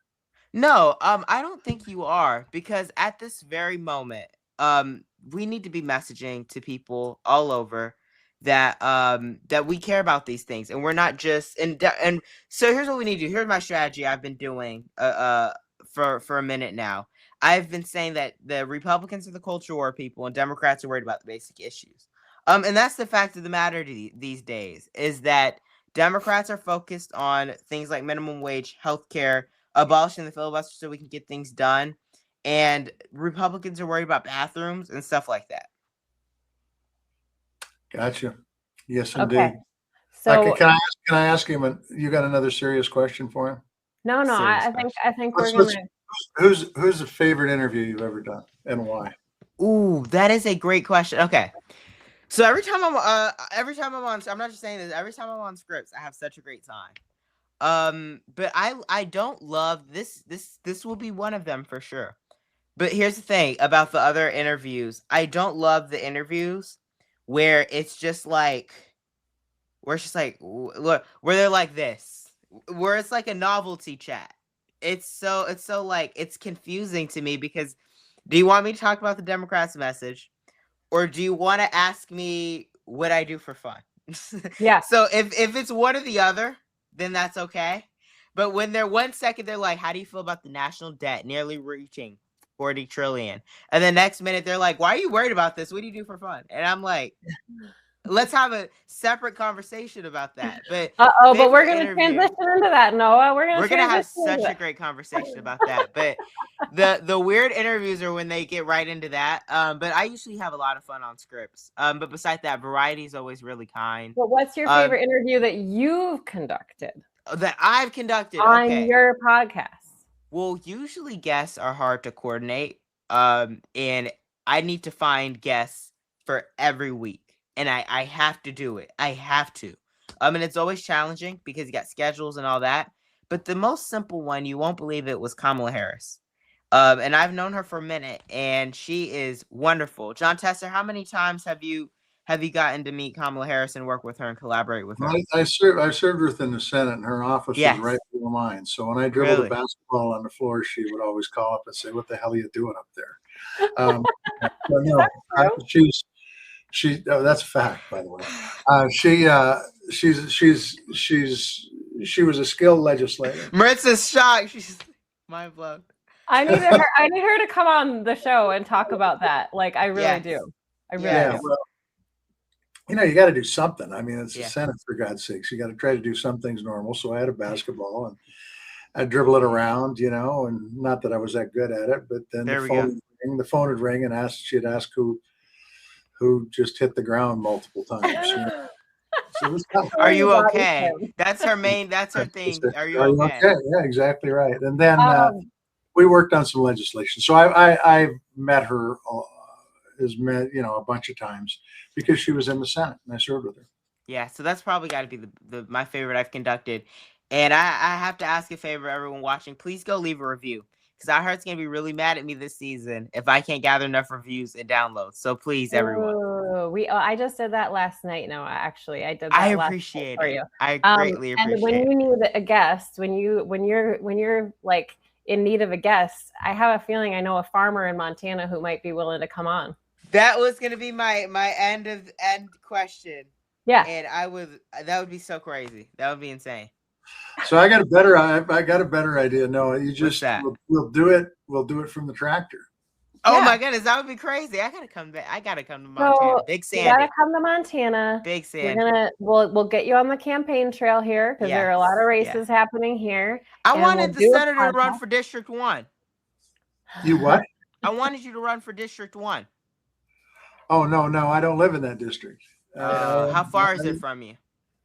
No, I don't think you are, because at this very moment, we need to be messaging to people all over that we care about these things, and we're not just and so here's what we need to do. Here's my strategy I've been doing for a minute now. I've been saying that the Republicans are the culture war people and Democrats are worried about the basic issues. And that's the fact of the matter these days, is that Democrats are focused on things like minimum wage, healthcare, abolishing the filibuster so we can get things done, and Republicans are worried about bathrooms and stuff like that. Gotcha. Yes, indeed. Okay. So can I ask him? You got another serious question for him? No. I think we're gonna. Who's the favorite interview you've ever done, and why? Ooh, that is a great question. Okay. So every time I'm on, I'm not just saying this, every time I'm on scripts, I have such a great time. But I don't love this will be one of them for sure. But here's the thing about the other interviews. I don't love the interviews where it's just like where they're like this, where it's like a novelty chat. It's so like it's confusing to me because do you want me to talk about the Democrats' message, or do you want to ask me what I do for fun? Yeah. So if it's one or the other, then that's okay. But when they're 1 second, they're like, "How do you feel about the national debt nearly reaching 40 trillion?" And the next minute, they're like, "Why are you worried about this? What do you do for fun?" And I'm like, let's have a separate conversation about that. But but we're going to transition into that, Noah. We're going to have such a great conversation about that. But the weird interviews are when they get right into that. But I usually have a lot of fun on scripts. But besides that, Variety is always really kind. Well, what's your favorite interview that you've conducted? That I've conducted on your podcast? Well, usually guests are hard to coordinate. And I need to find guests for every week. And I have to do it. I have to. And it's always challenging because you got schedules and all that. But the most simple one, you won't believe it, was Kamala Harris. And I've known her for a minute, and she is wonderful. John Tester, how many times have you gotten to meet Kamala Harris and work with her and collaborate with her? I served with in the Senate, and her office was right below mine. So when I dribbled a basketball on the floor, she would always call up and say, "What the hell are you doing up there?" That's a fact, by the way. She was a skilled legislator. Maritza's shocked. She's mind blown. I need her to come on the show and talk about that. Like, I really do. I really do. Well, you got to do something. I mean, it's the Senate, for God's sakes. You got to try to do some things normal. So I had a basketball and I dribble it around, and not that I was that good at it, but then the phone would ring and she'd ask who just hit the ground multiple times. So are you okay? That's her thing. Are you okay? Yeah, exactly right. And then we worked on some legislation. So I met her a bunch of times because she was in the Senate and I served with her. Yeah, so that's probably got to be my favorite I've conducted. And I have to ask a favor, everyone watching. Please go leave a review. Because I heard it's going to be really mad at me this season if I can't gather enough reviews and downloads. So please, everyone. I just did that last night. No, actually, I did that. I appreciate it. I greatly appreciate it. And when you need a guest, when you're like in need of a guest, I have a feeling I know a farmer in Montana who might be willing to come on. That was going to be my end question. Yeah. And that would be so crazy. That would be insane. So I got a better idea. No, you just we'll do it from the tractor. Oh my goodness, that would be crazy. I gotta come back. I gotta come to Montana. So Big Sandy. You gotta come to Montana. Big Sandy. We'll get you on the campaign trail here because there are a lot of races happening here. I wanted the senator to run for District 1. You what? I wanted you to run for District 1. Oh no, I don't live in that district. How far is it from you?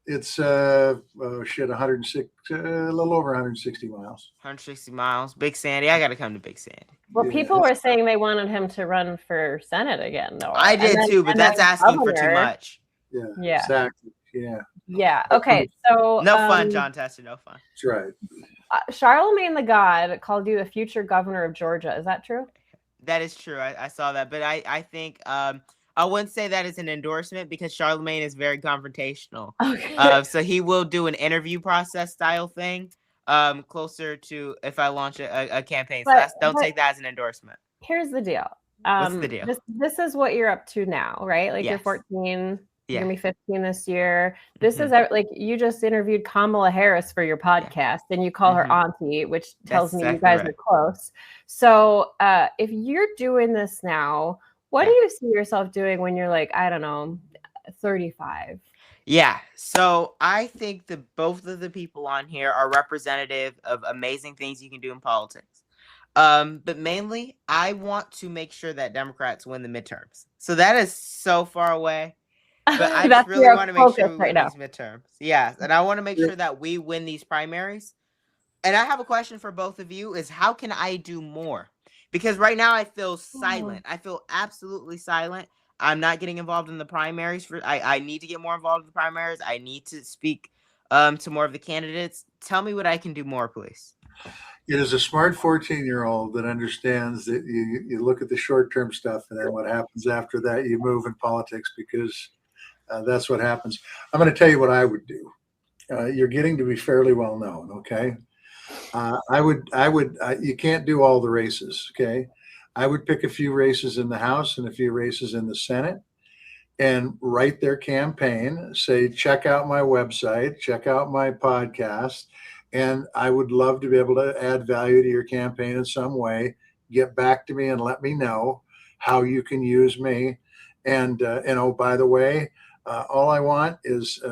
It's 106, a little over 160 miles. 160 miles. Big Sandy. I got to come to Big Sandy. Well, people were saying they wanted him to run for Senate again, though. I did too, but that's asking for too much. Yeah. Exactly. Yeah. Okay. So no fun, John Tester. No fun. That's right. Charlemagne the God called you the future governor of Georgia. Is that true? That is true. I saw that, but I think I wouldn't say that is an endorsement because Charlemagne is very confrontational. Okay. So he will do an interview process style thing closer to if I launch a campaign. So don't take that as an endorsement. Here's the deal. What's the deal? This is what you're up to now, right? Like you're 14. You're going to be 15 this year. This is like you just interviewed Kamala Harris for your podcast and you call her auntie, which tells me you guys are close. So if you're doing this now, what do you see yourself doing when you're like, I don't know, 35? Yeah. So I think that both of the people on here are representative of amazing things you can do in politics. But mainly, I want to make sure that Democrats win the midterms. So that is so far away. But I just really want to make sure we win these midterms. Yes. And I want to make sure that we win these primaries. And I have a question for both of you is how can I do more? Because right now I feel silent. I feel absolutely silent. I'm not getting involved in the primaries. I need to get more involved in the primaries. I need to speak to more of the candidates. Tell me what I can do more, please. It is a smart 14-year-old that understands that you look at the short-term stuff, and then what happens after that, you move in politics, because that's what happens. I'm going to tell you what I would do. You're getting to be fairly well known, okay? You can't do all the races, okay? I would pick a few races in the House and a few races in the Senate, and write their campaign, say, check out my website, check out my podcast, and I would love to be able to add value to your campaign in some way. Get back to me and let me know how you can use me. And oh, by the way, all I want is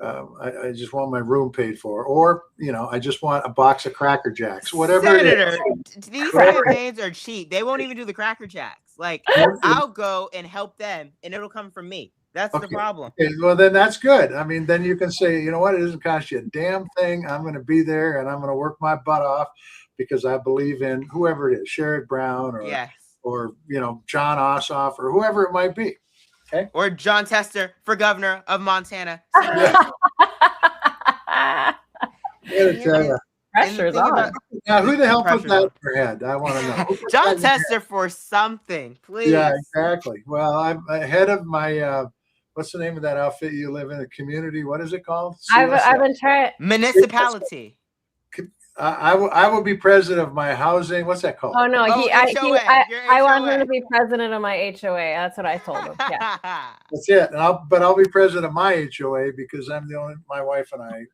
I just want my room paid for, or I just want a box of Cracker Jacks, whatever Senator, it is. these campaigns are cheap. They won't even do the Cracker Jacks. Like, I'll go and help them, and it'll come from me. That's the problem. Okay, well, then that's good. I mean, then you can say, you know what, it doesn't cost you a damn thing. I'm going to be there, and I'm going to work my butt off because I believe in whoever it is, Sherrod Brown, or John Ossoff, or whoever it might be. Okay. Or Jon Tester for governor of Montana. Pressure's on. Now, who the hell put that in your head? I want to know. Jon Tester for something, please. Yeah, exactly. Well, I'm ahead of my what's the name of that outfit you live in? A community? What is it called? I've been trying. Municipality. I will be president of my housing. What's that called? Oh no, I want him to be president of my HOA. That's what I told him. Yeah, that's it. And I'll be president of my HOA because I'm the only. My wife and I,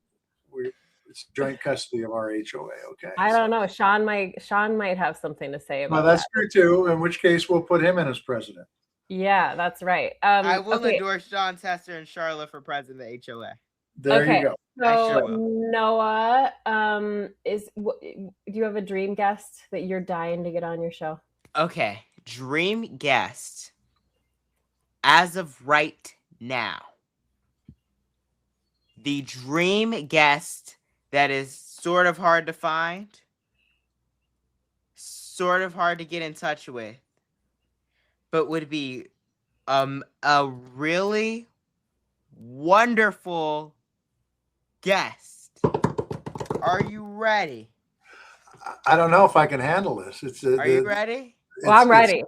it's joint custody of our HOA. Okay. I don't know. Sean might have something to say about. Well, that's true too. In which case, we'll put him in as president. Yeah, that's right. I will endorse Jon Tester and Charlotte for president of the HOA. There you go. So Noah, do you have a dream guest that you're dying to get on your show? Okay, dream guest. As of right now, the dream guest that is sort of hard to find, sort of hard to get in touch with, but would be a really wonderful guest. Are you ready? I don't know if I can handle this. Are you ready? Well, I'm ready.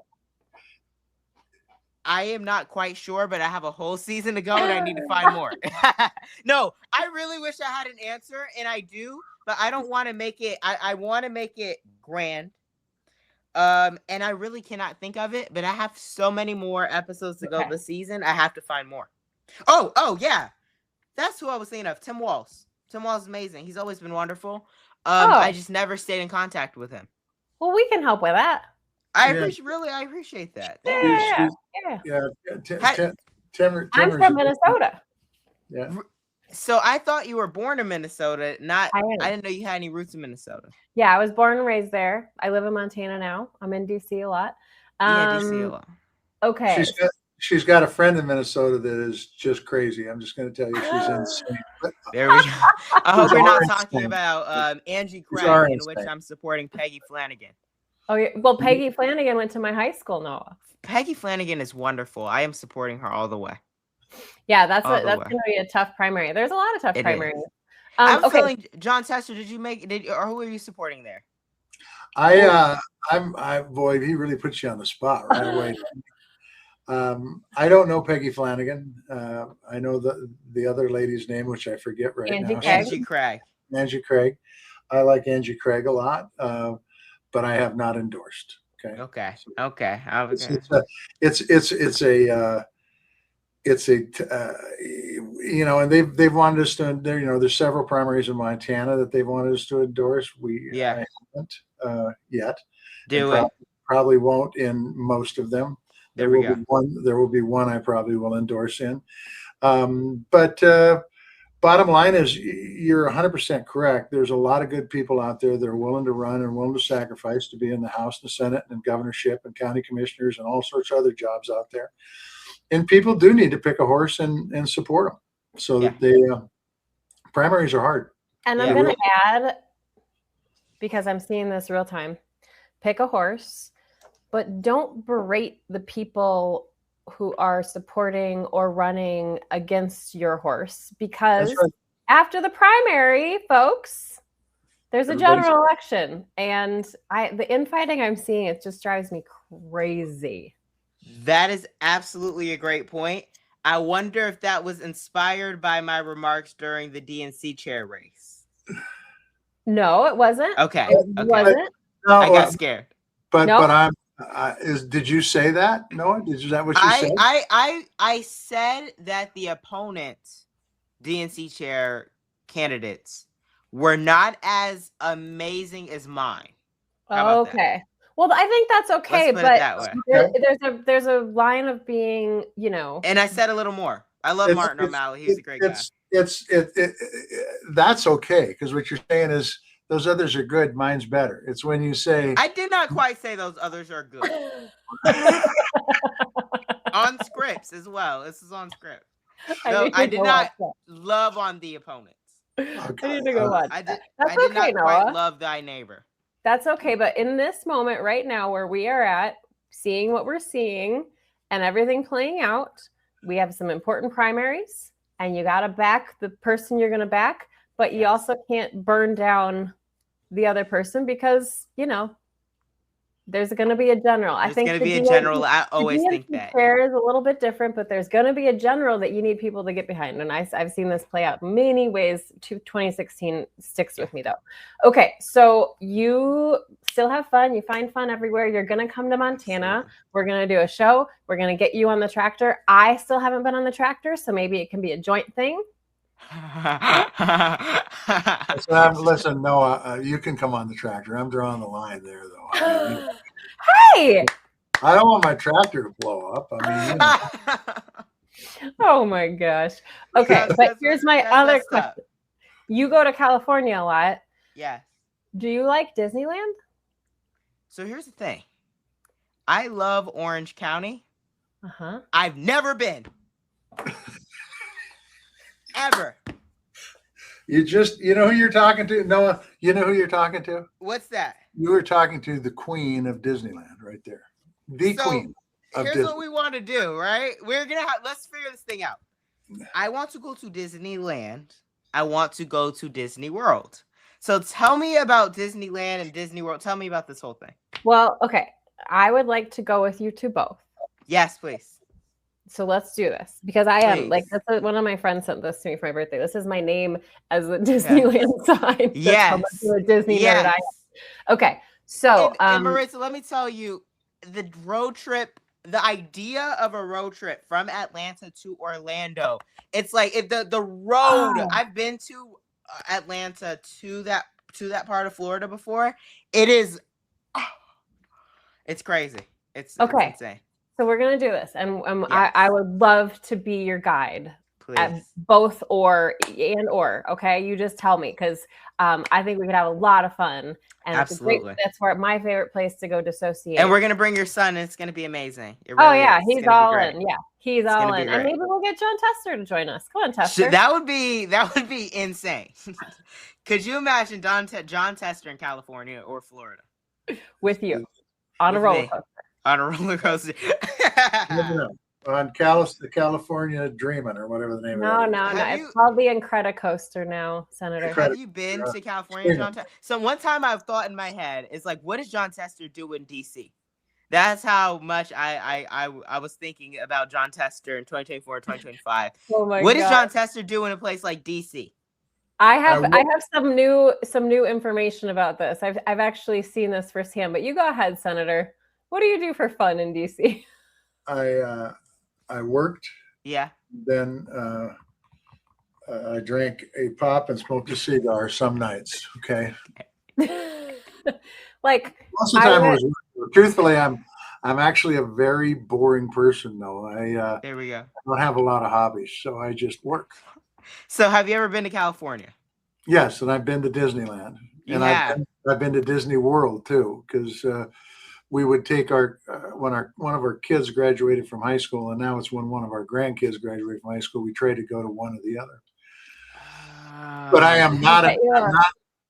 I am not quite sure, but I have a whole season to go and I need to find more. No, I really wish I had an answer, and I do, but I don't want to make it. I want to make it grand. And I really cannot think of it, but I have so many more episodes to go this season. I have to find more. Oh yeah. That's who I was thinking of. Tim Walz. Tim Walz is amazing. He's always been wonderful. I just never stayed in contact with him. Well, we can help with that. I appreciate that. Yeah. I'm from Minnesota. Yeah. So I thought you were born in Minnesota. I didn't know you had any roots in Minnesota. Yeah, I was born and raised there. I live in Montana now. I'm in DC a lot. DC a lot. Okay. She's got a friend in Minnesota that is just crazy. I'm just going to tell you, she's insane. There we go. I hope we're not talking about Angie Craig, in which I'm supporting Peggy Flanagan. Oh, yeah. Well, Peggy Flanagan went to my high school, Noah. Peggy Flanagan is wonderful. I am supporting her all the way. Yeah, that's going to be a tough primary. There's a lot of tough primaries. I'm feeling Jon Tester. Or who are you supporting there? Boy, he really puts you on the spot right away. I don't know Peggy Flanagan. I know the other lady's name, which I forget right now. Angie Craig. Angie Craig. I like Angie Craig a lot, but I have not endorsed. Okay. Okay. And they've wanted us to. There's several primaries in Montana that they've wanted us to endorse. I haven't yet. Probably won't in most of them. There will be one I probably will endorse in. But bottom line is, you're 100% correct. There's a lot of good people out there that are willing to run and willing to sacrifice to be in the House and the Senate and governorship and county commissioners and all sorts of other jobs out there. And people do need to pick a horse and support them. So that the primaries are hard. And I'm going to add, because I'm seeing this real time, pick a horse, but don't berate the people who are supporting or running against your horse, because That's right. after the primary, folks, there's a Everybody's- general election, and the infighting I'm seeing, it just drives me crazy. That is absolutely a great point. I wonder if that was inspired by my remarks during the DNC chair race. No, it wasn't. Okay. It Okay. wasn't. No, I got scared. but Nope. did you say that, Noah? Is that what you said? I said that the opponent DNC chair candidates were not as amazing as mine. How about that? Okay. Well, I think that's okay, Let's put it that way. there's a line of being, you know. And I said a little more. I love It's- Martin it's- O'Malley. He's a great guy. That's okay, because what you're saying is those others are good, mine's better. It's when you say I did not quite say those others are good. On scripts as well. This is on script. No, need I to did go not watch love on the opponents. that. I need to go watch I did. that. That's I did okay, not quite Noah. love thy neighbor. That's okay, but in this moment right now where we are at, seeing what we're seeing and everything playing out, we have some important primaries, and you got to back the person you're going to back, but you also can't burn down the other person, because, you know, there's going to be a general. I There's think going the to be a DNC general. I always the think DNC that. chair is a little bit different, but there's going to be a general that you need people to get behind. And I've seen this play out many ways. 2016 sticks with me, though. Okay, so you still have fun. You find fun everywhere. You're going to come to Montana. We're going to do a show. We're going to get you on the tractor. I still haven't been on the tractor, so maybe it can be a joint thing. listen, Noah, you can come on the tractor. I'm drawing the line there, though. Hey! I don't want my tractor to blow up. I mean, you know. Oh my gosh. Okay, but here's my other question. You go to California a lot. Yeah. Do you like Disneyland? So here's the thing. I love Orange County. Uh-huh. I've never been. Ever. You know who you're talking to, Noah? You know who you're talking to? What's that? You were talking to the queen of Disneyland right there. The So, queen of Here's Disney. what we want to do, right? Let's figure this thing out. I want to go to Disneyland. I want to go to Disney World. So tell me about Disneyland and Disney World. Tell me about this whole thing. Well, okay. I would like to go with you to both. Yes, please. So let's do this, because I am like, Please. one of my friends sent this to me for my birthday. This is my name as a Disneyland sign. That's Yes. how much of a Disney nerd Yes. I am. Okay. So, and Maritza, let me tell you, the road trip, the idea of a road trip from Atlanta to Orlando, it's like if the road. Oh. I've been to Atlanta to that part of Florida before. It is, it's crazy. It's Okay. insane. so we're going to do this. And Yes. I would love to be your guide at Please. both or. Okay. You just tell me, because I think we could have a lot of fun. And Absolutely. that's where my favorite place to go dissociate. And we're gonna bring your son, and it's gonna be amazing. It Oh really yeah, is. It's he's gonna be all great. in. Yeah, he's gonna all be in. And great. maybe we'll get John Tester to join us. Come on, Tester. That would be insane. Could you imagine John Tester in California or Florida With you on a With roller me. coaster. on a roller coaster? On the California Dreamin' or whatever the name No, of no, it no. Have you- It's called the Incredicoaster now, Senator. Incredicoaster. Have you been to California, John Tester? So one time I've thought in my head, it's like, what does John Tester do in DC? That's how much I was thinking about John Tester in 2024, 2025. Oh my What God. does John Tester do in a place like DC? I have I some new information about this. I've actually seen this firsthand. But you go ahead, Senator. What do you do for fun in DC? I worked, Yeah. then I drank a pop and smoked a cigar some nights. Okay, Like, most of the time it was work. Truthfully, I'm actually a very boring person though. I There we go. don't have a lot of hobbies, so I just work. So have you ever been to California? Yes, and I've been to Disneyland, You and have. I've been to Disney World too, because we would take one of our kids graduated from high school, and now it's when one of our grandkids graduated from high school. We try to go to one or the other. But I am not. Okay, yeah.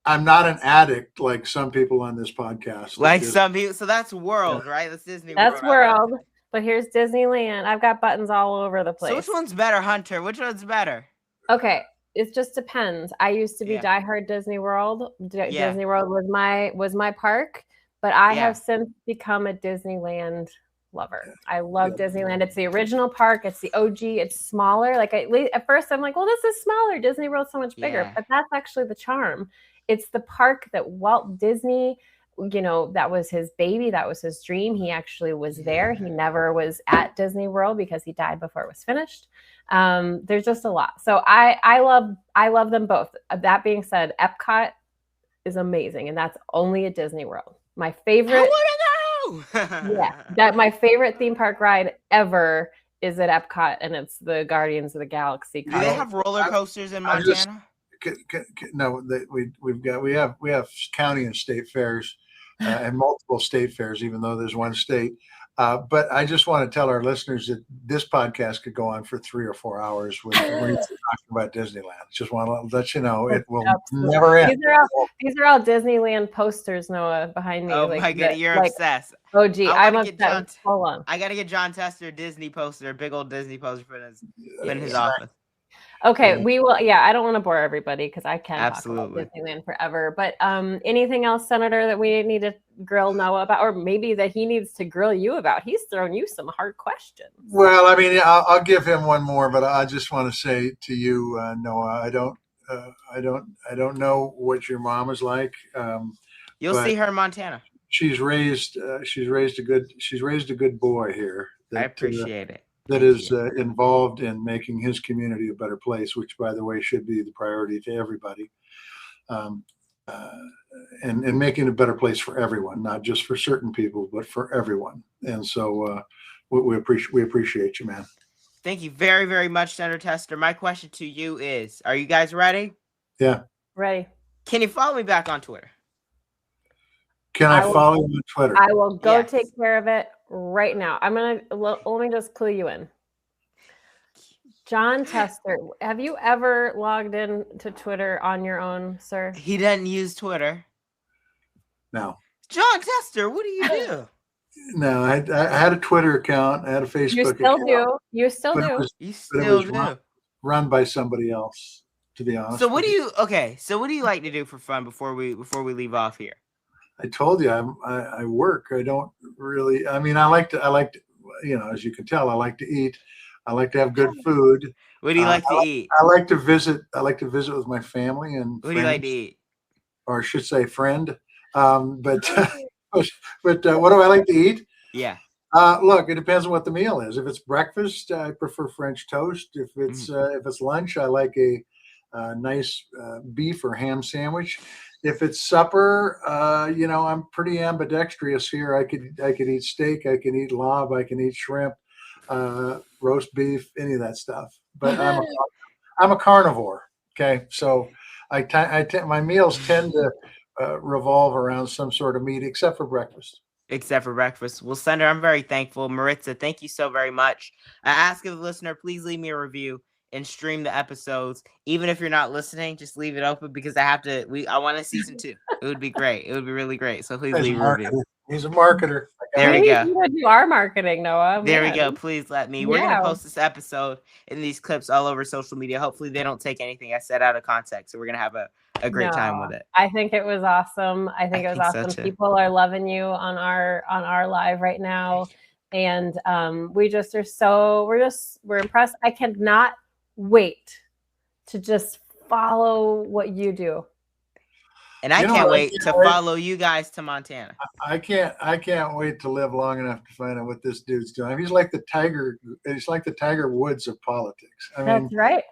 I'm not an addict like some people on this podcast. Like some people. So that's World, right? That's Disney That's World. World. But here's Disneyland. I've got buttons all over the place. So which one's better, Hunter? Which one's better? Okay, it just depends. I used to be Yeah. diehard Disney World. Yeah. Disney World was my park, but I Yeah. have since become a Disneyland lover. I love Disneyland. It's the original park. It's the OG. It's smaller. Like at first, I'm like, well, this is smaller. Disney World's so much bigger, Yeah. but that's actually the charm. It's the park that Walt Disney, that was his baby. That was his dream. He actually was there. He never was at Disney World because he died before it was finished. There's just a lot. So I love them both. That being said, Epcot is amazing, and that's only at Disney World. My favorite. I want to go. Yeah, that my favorite theme park ride ever is at Epcot, and it's the Guardians of the Galaxy. Do they have roller coasters in Montana? No, we have county and state fairs and multiple state fairs, even though there's one state. But I just want to tell our listeners that this podcast could go on for 3 or 4 hours with talking about Disneyland. Just want to let you know it will never end. These are all Disneyland posters, Noah, behind me. Oh my god, you're obsessed. Oh gee, I'm wanna get obsessed. Hold on. I gotta get John Tester a Disney poster, a big old Disney poster in his office. Okay, we will. Yeah, I don't want to bore everybody because I can Absolutely. talk about Disneyland forever. But anything else, Senator, that we need to grill Noah about, or maybe that he needs to grill you about? He's thrown you some hard questions. Well, I mean, I'll give him one more, but I just want to say to you, Noah, I don't know what your mom is like. You'll see her in Montana. She's raised a good boy here. I appreciate it. That is involved in making his community a better place, which, by the way, should be the priority to everybody, and making a better place for everyone, not just for certain people, but for everyone. And so we appreciate you, man. Thank you very, very much, Senator Tester. My question to you is, are you guys ready? Yeah. Ready. Can you follow me back on Twitter? Can I follow you on Twitter? I will go Yes. take care of it right now. Let me just clue you in. John Tester, have you ever logged in to Twitter on your own, sir? He doesn't use Twitter. No. John Tester, what do you do? No, I had a Twitter account. I had a Facebook You still account. do. You still But it do. was You But it still was do. run by somebody else, to be honest. So what with do you? Okay, so what do you like to do for fun before we leave off here? I told you I work. I don't really. I mean, I like to. As you can tell, I like to eat. I like to have good food. What do you like to eat? I like to visit. I like to visit with my family and What do you like to eat? or I should say friend. But what do I like to eat? Yeah. Look, it depends on what the meal is. If it's breakfast, I prefer French toast. If it's lunch, I like a nice beef or ham sandwich. If it's supper, I'm pretty ambidextrous here. I could eat steak, I can eat lob, I can eat shrimp, roast beef, any of that stuff. But I'm a carnivore. Okay, so my meals tend to revolve around some sort of meat, except for breakfast. Except for breakfast. Well, Senator, I'm very thankful. Maritza, thank you so very much. I ask of the listener, please leave me a review and stream the episodes. Even if you're not listening, just leave it open because I want a season 2. It would be great. It would be really great. So please leave a review. He's a marketer. There we go. You do our marketing, Noah. There we Man. go. Please let me. We're Yeah. gonna post this episode and these clips all over social media. Hopefully they don't take anything I said out of context. So we're gonna have a great time with it. I think it was awesome. I think it was think so, awesome. too. People are loving you on our live right now, and we're impressed. I cannot wait to just follow what you do. And I You know can't what? wait to follow you guys to Montana. I can't wait to live long enough to find out what this dude's doing. He's like the Tiger Woods of politics. I mean, That's right.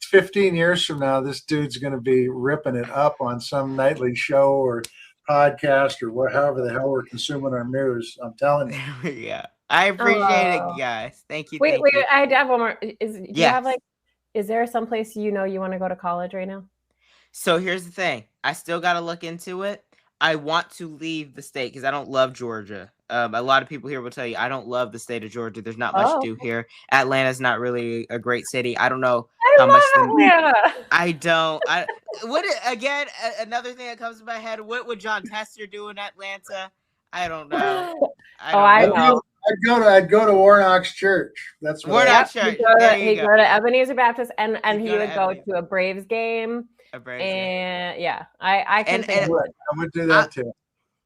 15 years from now, this dude's going to be ripping it up on some nightly show or podcast or however the hell we're consuming our news. I'm telling you. Yeah. I appreciate it, guys. Thank you. Wait, thank wait. you. I have one more. Do you Yes. have is there someplace you want to go to college right now? So here's the thing. I still got to look into it. I want to leave the state because I don't love Georgia. A lot of people here will tell you I don't love the state of Georgia. There's not much to do here. Atlanta's not really a great city. I don't know. I how much Atlanta. I don't. Another thing that comes to my head. What would John Tester do in Atlanta? I don't know. I know. I'd go to Warnock's church. That's what Warnock Yep, Church. he'd go to Ebenezer Baptist, and he would go Ebenezer. to a Braves game. A Braves game. And yeah, I can think of it. I would do that too.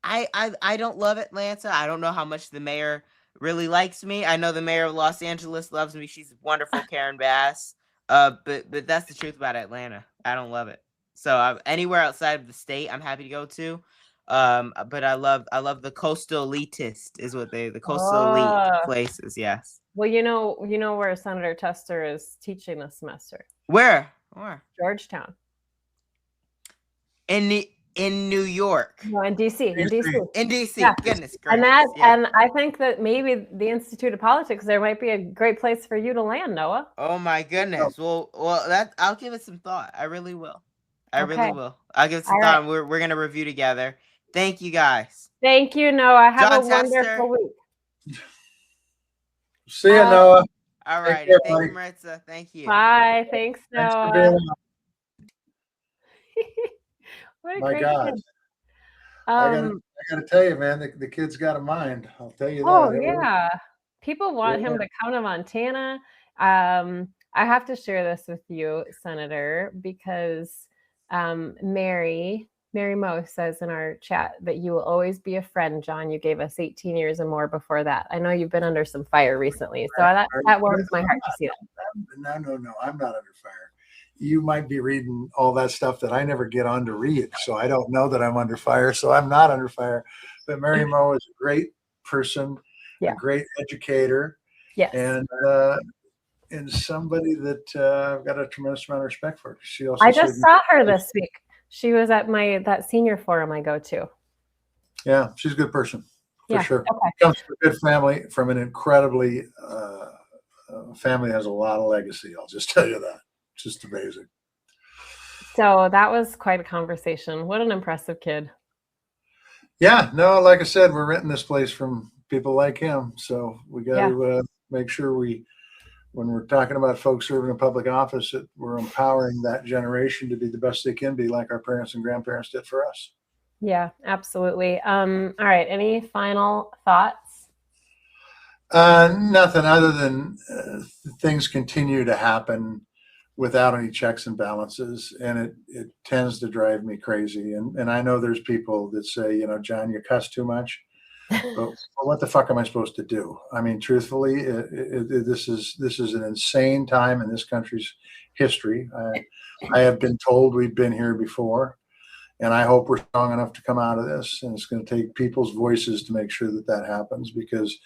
I don't love Atlanta. I don't know how much the mayor really likes me. I know the mayor of Los Angeles loves me. She's wonderful, Karen Bass. But that's the truth about Atlanta. I don't love it. So anywhere outside of the state, I'm happy to go to. But I love the coastal elitist is what the coastal elite places. Yes. Well, you know where Senator Tester is teaching this semester. Where? Georgetown. In New York. No, in DC. In DC. In DC. Yeah. Goodness gracious. And I think that maybe the Institute of Politics there might be a great place for you to land, Noah. Oh my goodness. Well, I'll give it some thought. I really will. I'll give it some thought. Right. We're gonna review together. Thank you guys. Thank you, Noah. Have John a wonderful week. See you, Noah. All right. Thank you, Maritza. Thank you. Bye. Thanks, Noah. What a My great God. kid. I gotta tell you, man, the kid's got a mind. I'll tell you that. Oh yeah. People want him to come to Montana. I have to share this with you, Senator, because Mary Mo says in our chat that you will always be a friend, John. You gave us 18 years and more before that. I know you've been under some fire recently, so that warms my heart to see that. No, I'm not under fire. You might be reading all that stuff that I never get on to read, so I don't know that I'm under fire. So I'm not under fire. But Mary Mo is a great person, a great educator, and somebody that I've got a tremendous amount of respect for. She also I just saw her this week. She was at that senior forum I go to. Yeah, she's a good person for sure. Okay. Comes from a good family, from an incredibly family that has a lot of legacy. I'll just tell you that. Just amazing. So that was quite a conversation. What an impressive kid. Yeah, no, like I said, we're renting this place from people like him. So we got to make sure when we're talking about folks serving in public office, that we're empowering that generation to be the best they can be, like our parents and grandparents did for us. Yeah, absolutely. All right. Any final thoughts? Nothing other than things continue to happen without any checks and balances, and it tends to drive me crazy. And I know there's people that say, John, you cuss too much. But what the fuck am I supposed to do? I mean, truthfully, this is an insane time in this country's history. I have been told we've been here before, and I hope we're strong enough to come out of this. And it's going to take people's voices to make sure that happens, because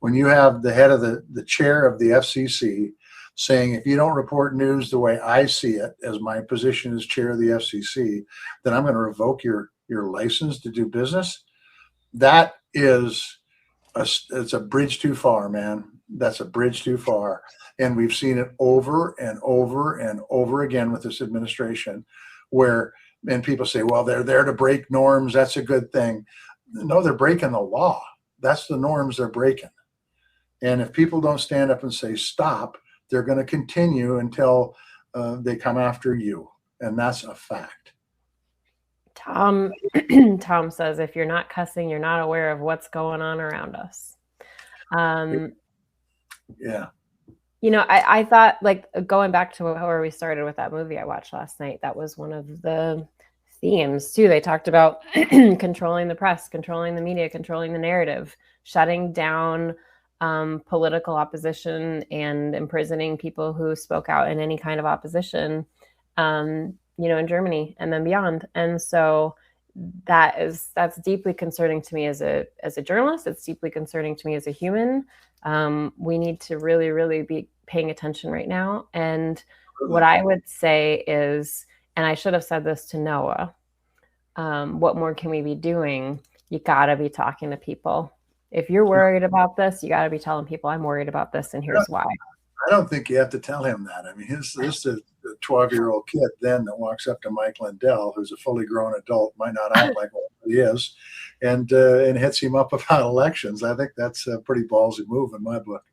when you have the head of the chair of the FCC saying, if you don't report news the way I see it, as my position as chair of the FCC, then I'm going to revoke your license to do business. That is it's a bridge too far, man. That's a bridge too far. And we've seen it over and over and over again with this administration, and people say, well, they're there to break norms. That's a good thing. No, they're breaking the law. That's the norms they're breaking. And if people don't stand up and say stop, they're going to continue until they come after you. And that's a fact. Tom says, if you're not cussing, you're not aware of what's going on around us. Yeah. I thought, like, going back to where we started with that movie I watched last night, that was one of the themes too. They talked about controlling the press, controlling the media, controlling the narrative, shutting down political opposition and imprisoning people who spoke out in any kind of opposition, in Germany and then beyond. And so that's deeply concerning to me as a journalist. It's deeply concerning to me as a human. We need to really, really be paying attention right now. And what I would say is, and I should have said this to Noah, what more can we be doing? You got to be talking to people. If you're worried about this, you got to be telling people, I'm worried about this, and here's why. I don't think you have to tell him that. I mean, this is a 12-year-old kid then that walks up to Mike Lindell, who's a fully grown adult, might not act like what he is, and hits him up about elections. I think that's a pretty ballsy move in my book.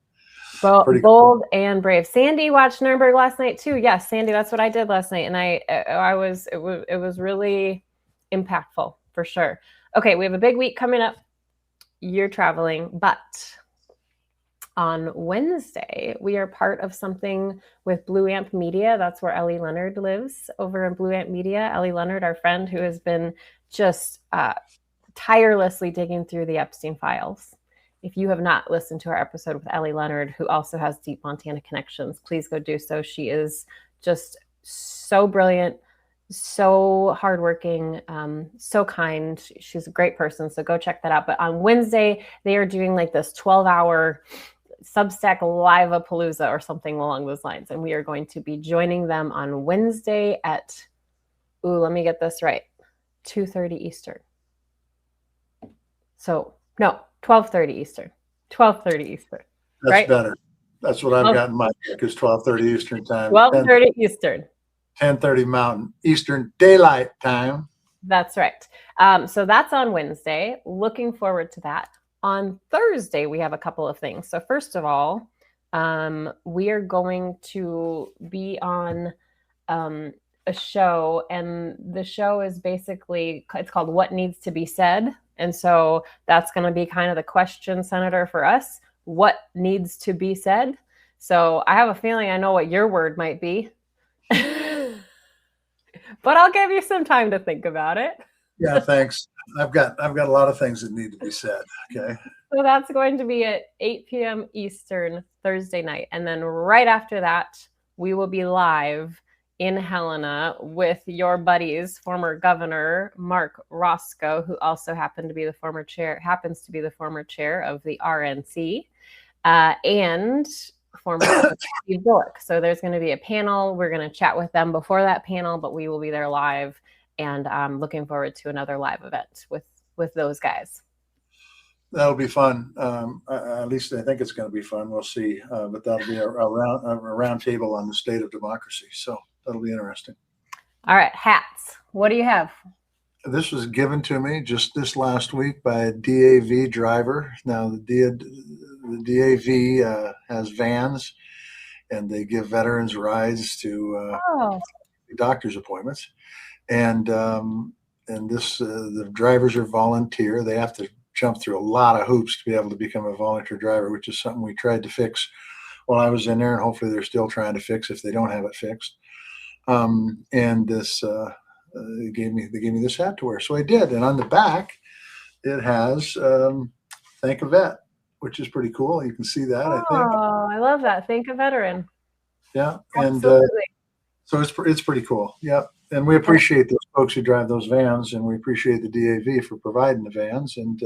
Pretty cool. Bold and brave. Sandy watched Nuremberg last night too. Yes, Sandy, that's what I did last night, and it was really impactful for sure. Okay, we have a big week coming up. You're traveling, but on Wednesday, we are part of something with Blue Amp Media. That's where Ellie Leonard lives, over in Blue Amp Media. Ellie Leonard, our friend, who has been just tirelessly digging through the Epstein files. If you have not listened to our episode with Ellie Leonard, who also has deep Montana connections, please go do so. She is just so brilliant, so hardworking, so kind. She's a great person, so go check that out. But on Wednesday, they are doing like this 12-hour Substack Live-a-Palooza or something along those lines. And we are going to be joining them on Wednesday at, let me get this right, 2:30 Eastern. So, no, 12:30 Eastern. 12:30 Eastern. That's right? better. That's what I've got in my book is 12:30 Eastern time. 12:30 Eastern. 10:30 Mountain Eastern Daylight Time. That's right. So that's on Wednesday. Looking forward to that. On Thursday, we have a couple of things. So first of all, we are going to be on a show, and the show is basically, it's called What Needs to Be Said. And so that's going to be kind of the question, Senator, for us. What needs to be said? So I have a feeling I know what your word might be. But I'll give you some time to think about it. Yeah, thanks. I've got a lot of things that need to be said. Okay. So that's going to be at 8 p.m. Eastern Thursday night. And then right after that, we will be live in Helena with your buddies, former Governor Mark Roscoe, who also happens to be the former chair of the RNC, and former Steve Bullock. So there's going to be a panel. We're going to chat with them before that panel, but we will be there live, and I'm looking forward to another live event with those guys. That'll be fun. At least I think it's going to be fun. We'll see. But that'll be a round table on the state of democracy. So that'll be interesting. All right, hats. What do you have? This was given to me just this last week by a DAV driver. Now the DAV has vans, and they give veterans rides to doctor's appointments. And this the drivers are volunteer. They have to jump through a lot of hoops to be able to become a volunteer driver, which is something we tried to fix while I was in there, and hopefully they're still trying to fix if they don't have it fixed. And this they gave me this hat to wear, so I did. And on the back, it has "Thank a Vet," which is pretty cool. You can see that. I think. Oh, I love that. Thank a veteran. Yeah, absolutely. And so it's pretty cool. Yeah. And we appreciate those folks who drive those vans, and we appreciate the DAV for providing the vans, and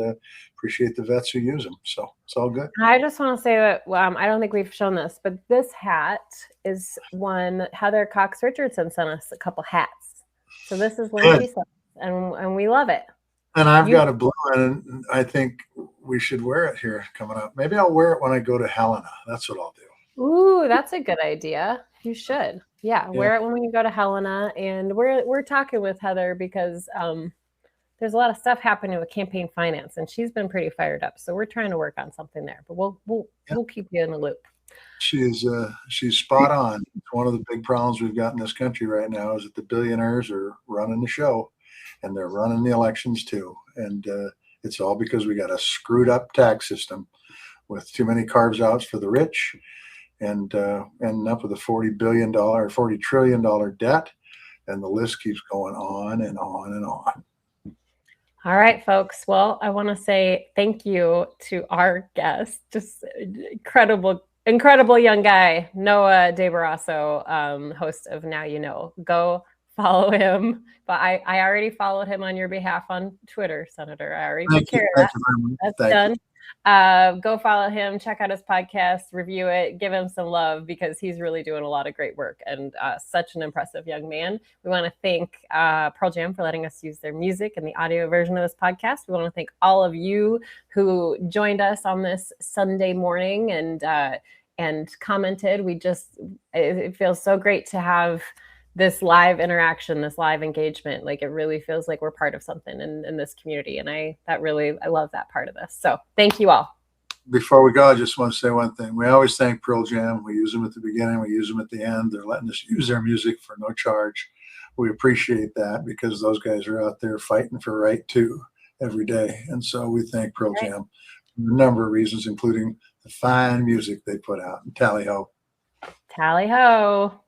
appreciate the vets who use them. So it's all good. I just want to say that I don't think we've shown this, but this hat is one Heather Cox Richardson sent us a couple hats. So this is one she sent, and we love it. And I've got a blue one, and I think we should wear it here coming up. Maybe I'll wear it when I go to Helena. That's what I'll do. Ooh, that's a good idea. You should. Yeah, wear it when we go to Helena. And we're talking with Heather because there's a lot of stuff happening with campaign finance, and she's been pretty fired up. So we're trying to work on something there. But we'll keep you in the loop. She's spot on. It's one of the big problems we've got in this country right now is that the billionaires are running the show, and they're running the elections too. And it's all because we got a screwed up tax system with too many carves outs for the rich, and ending up with a $40 trillion debt, and the list keeps going on and on and on. All right, folks. Well, I want to say thank you to our guest, just incredible young guy, Noah DeBarasso, host of Now You Know. Go follow him. But I already followed him on your behalf on Twitter, Senator. I already took care of that. That's done. Go follow him, check out his podcast, review it, give him some love because he's really doing a lot of great work and such an impressive young man. We want to thank Pearl Jam for letting us use their music and the audio version of this podcast. We want to thank all of you who joined us on this Sunday morning and commented. It feels so great to have this live interaction, this live engagement. Like, it really feels like we're part of something in this community. And I love that part of this. So thank you all. before we go, I just want to say one thing. We always thank Pearl Jam. We use them at the beginning. We use them at the end. They're letting us use their music for no charge. We appreciate that because those guys are out there fighting for right too every day. And so we thank Pearl Jam for a number of reasons, including the fine music they put out. And tally ho. Tally ho.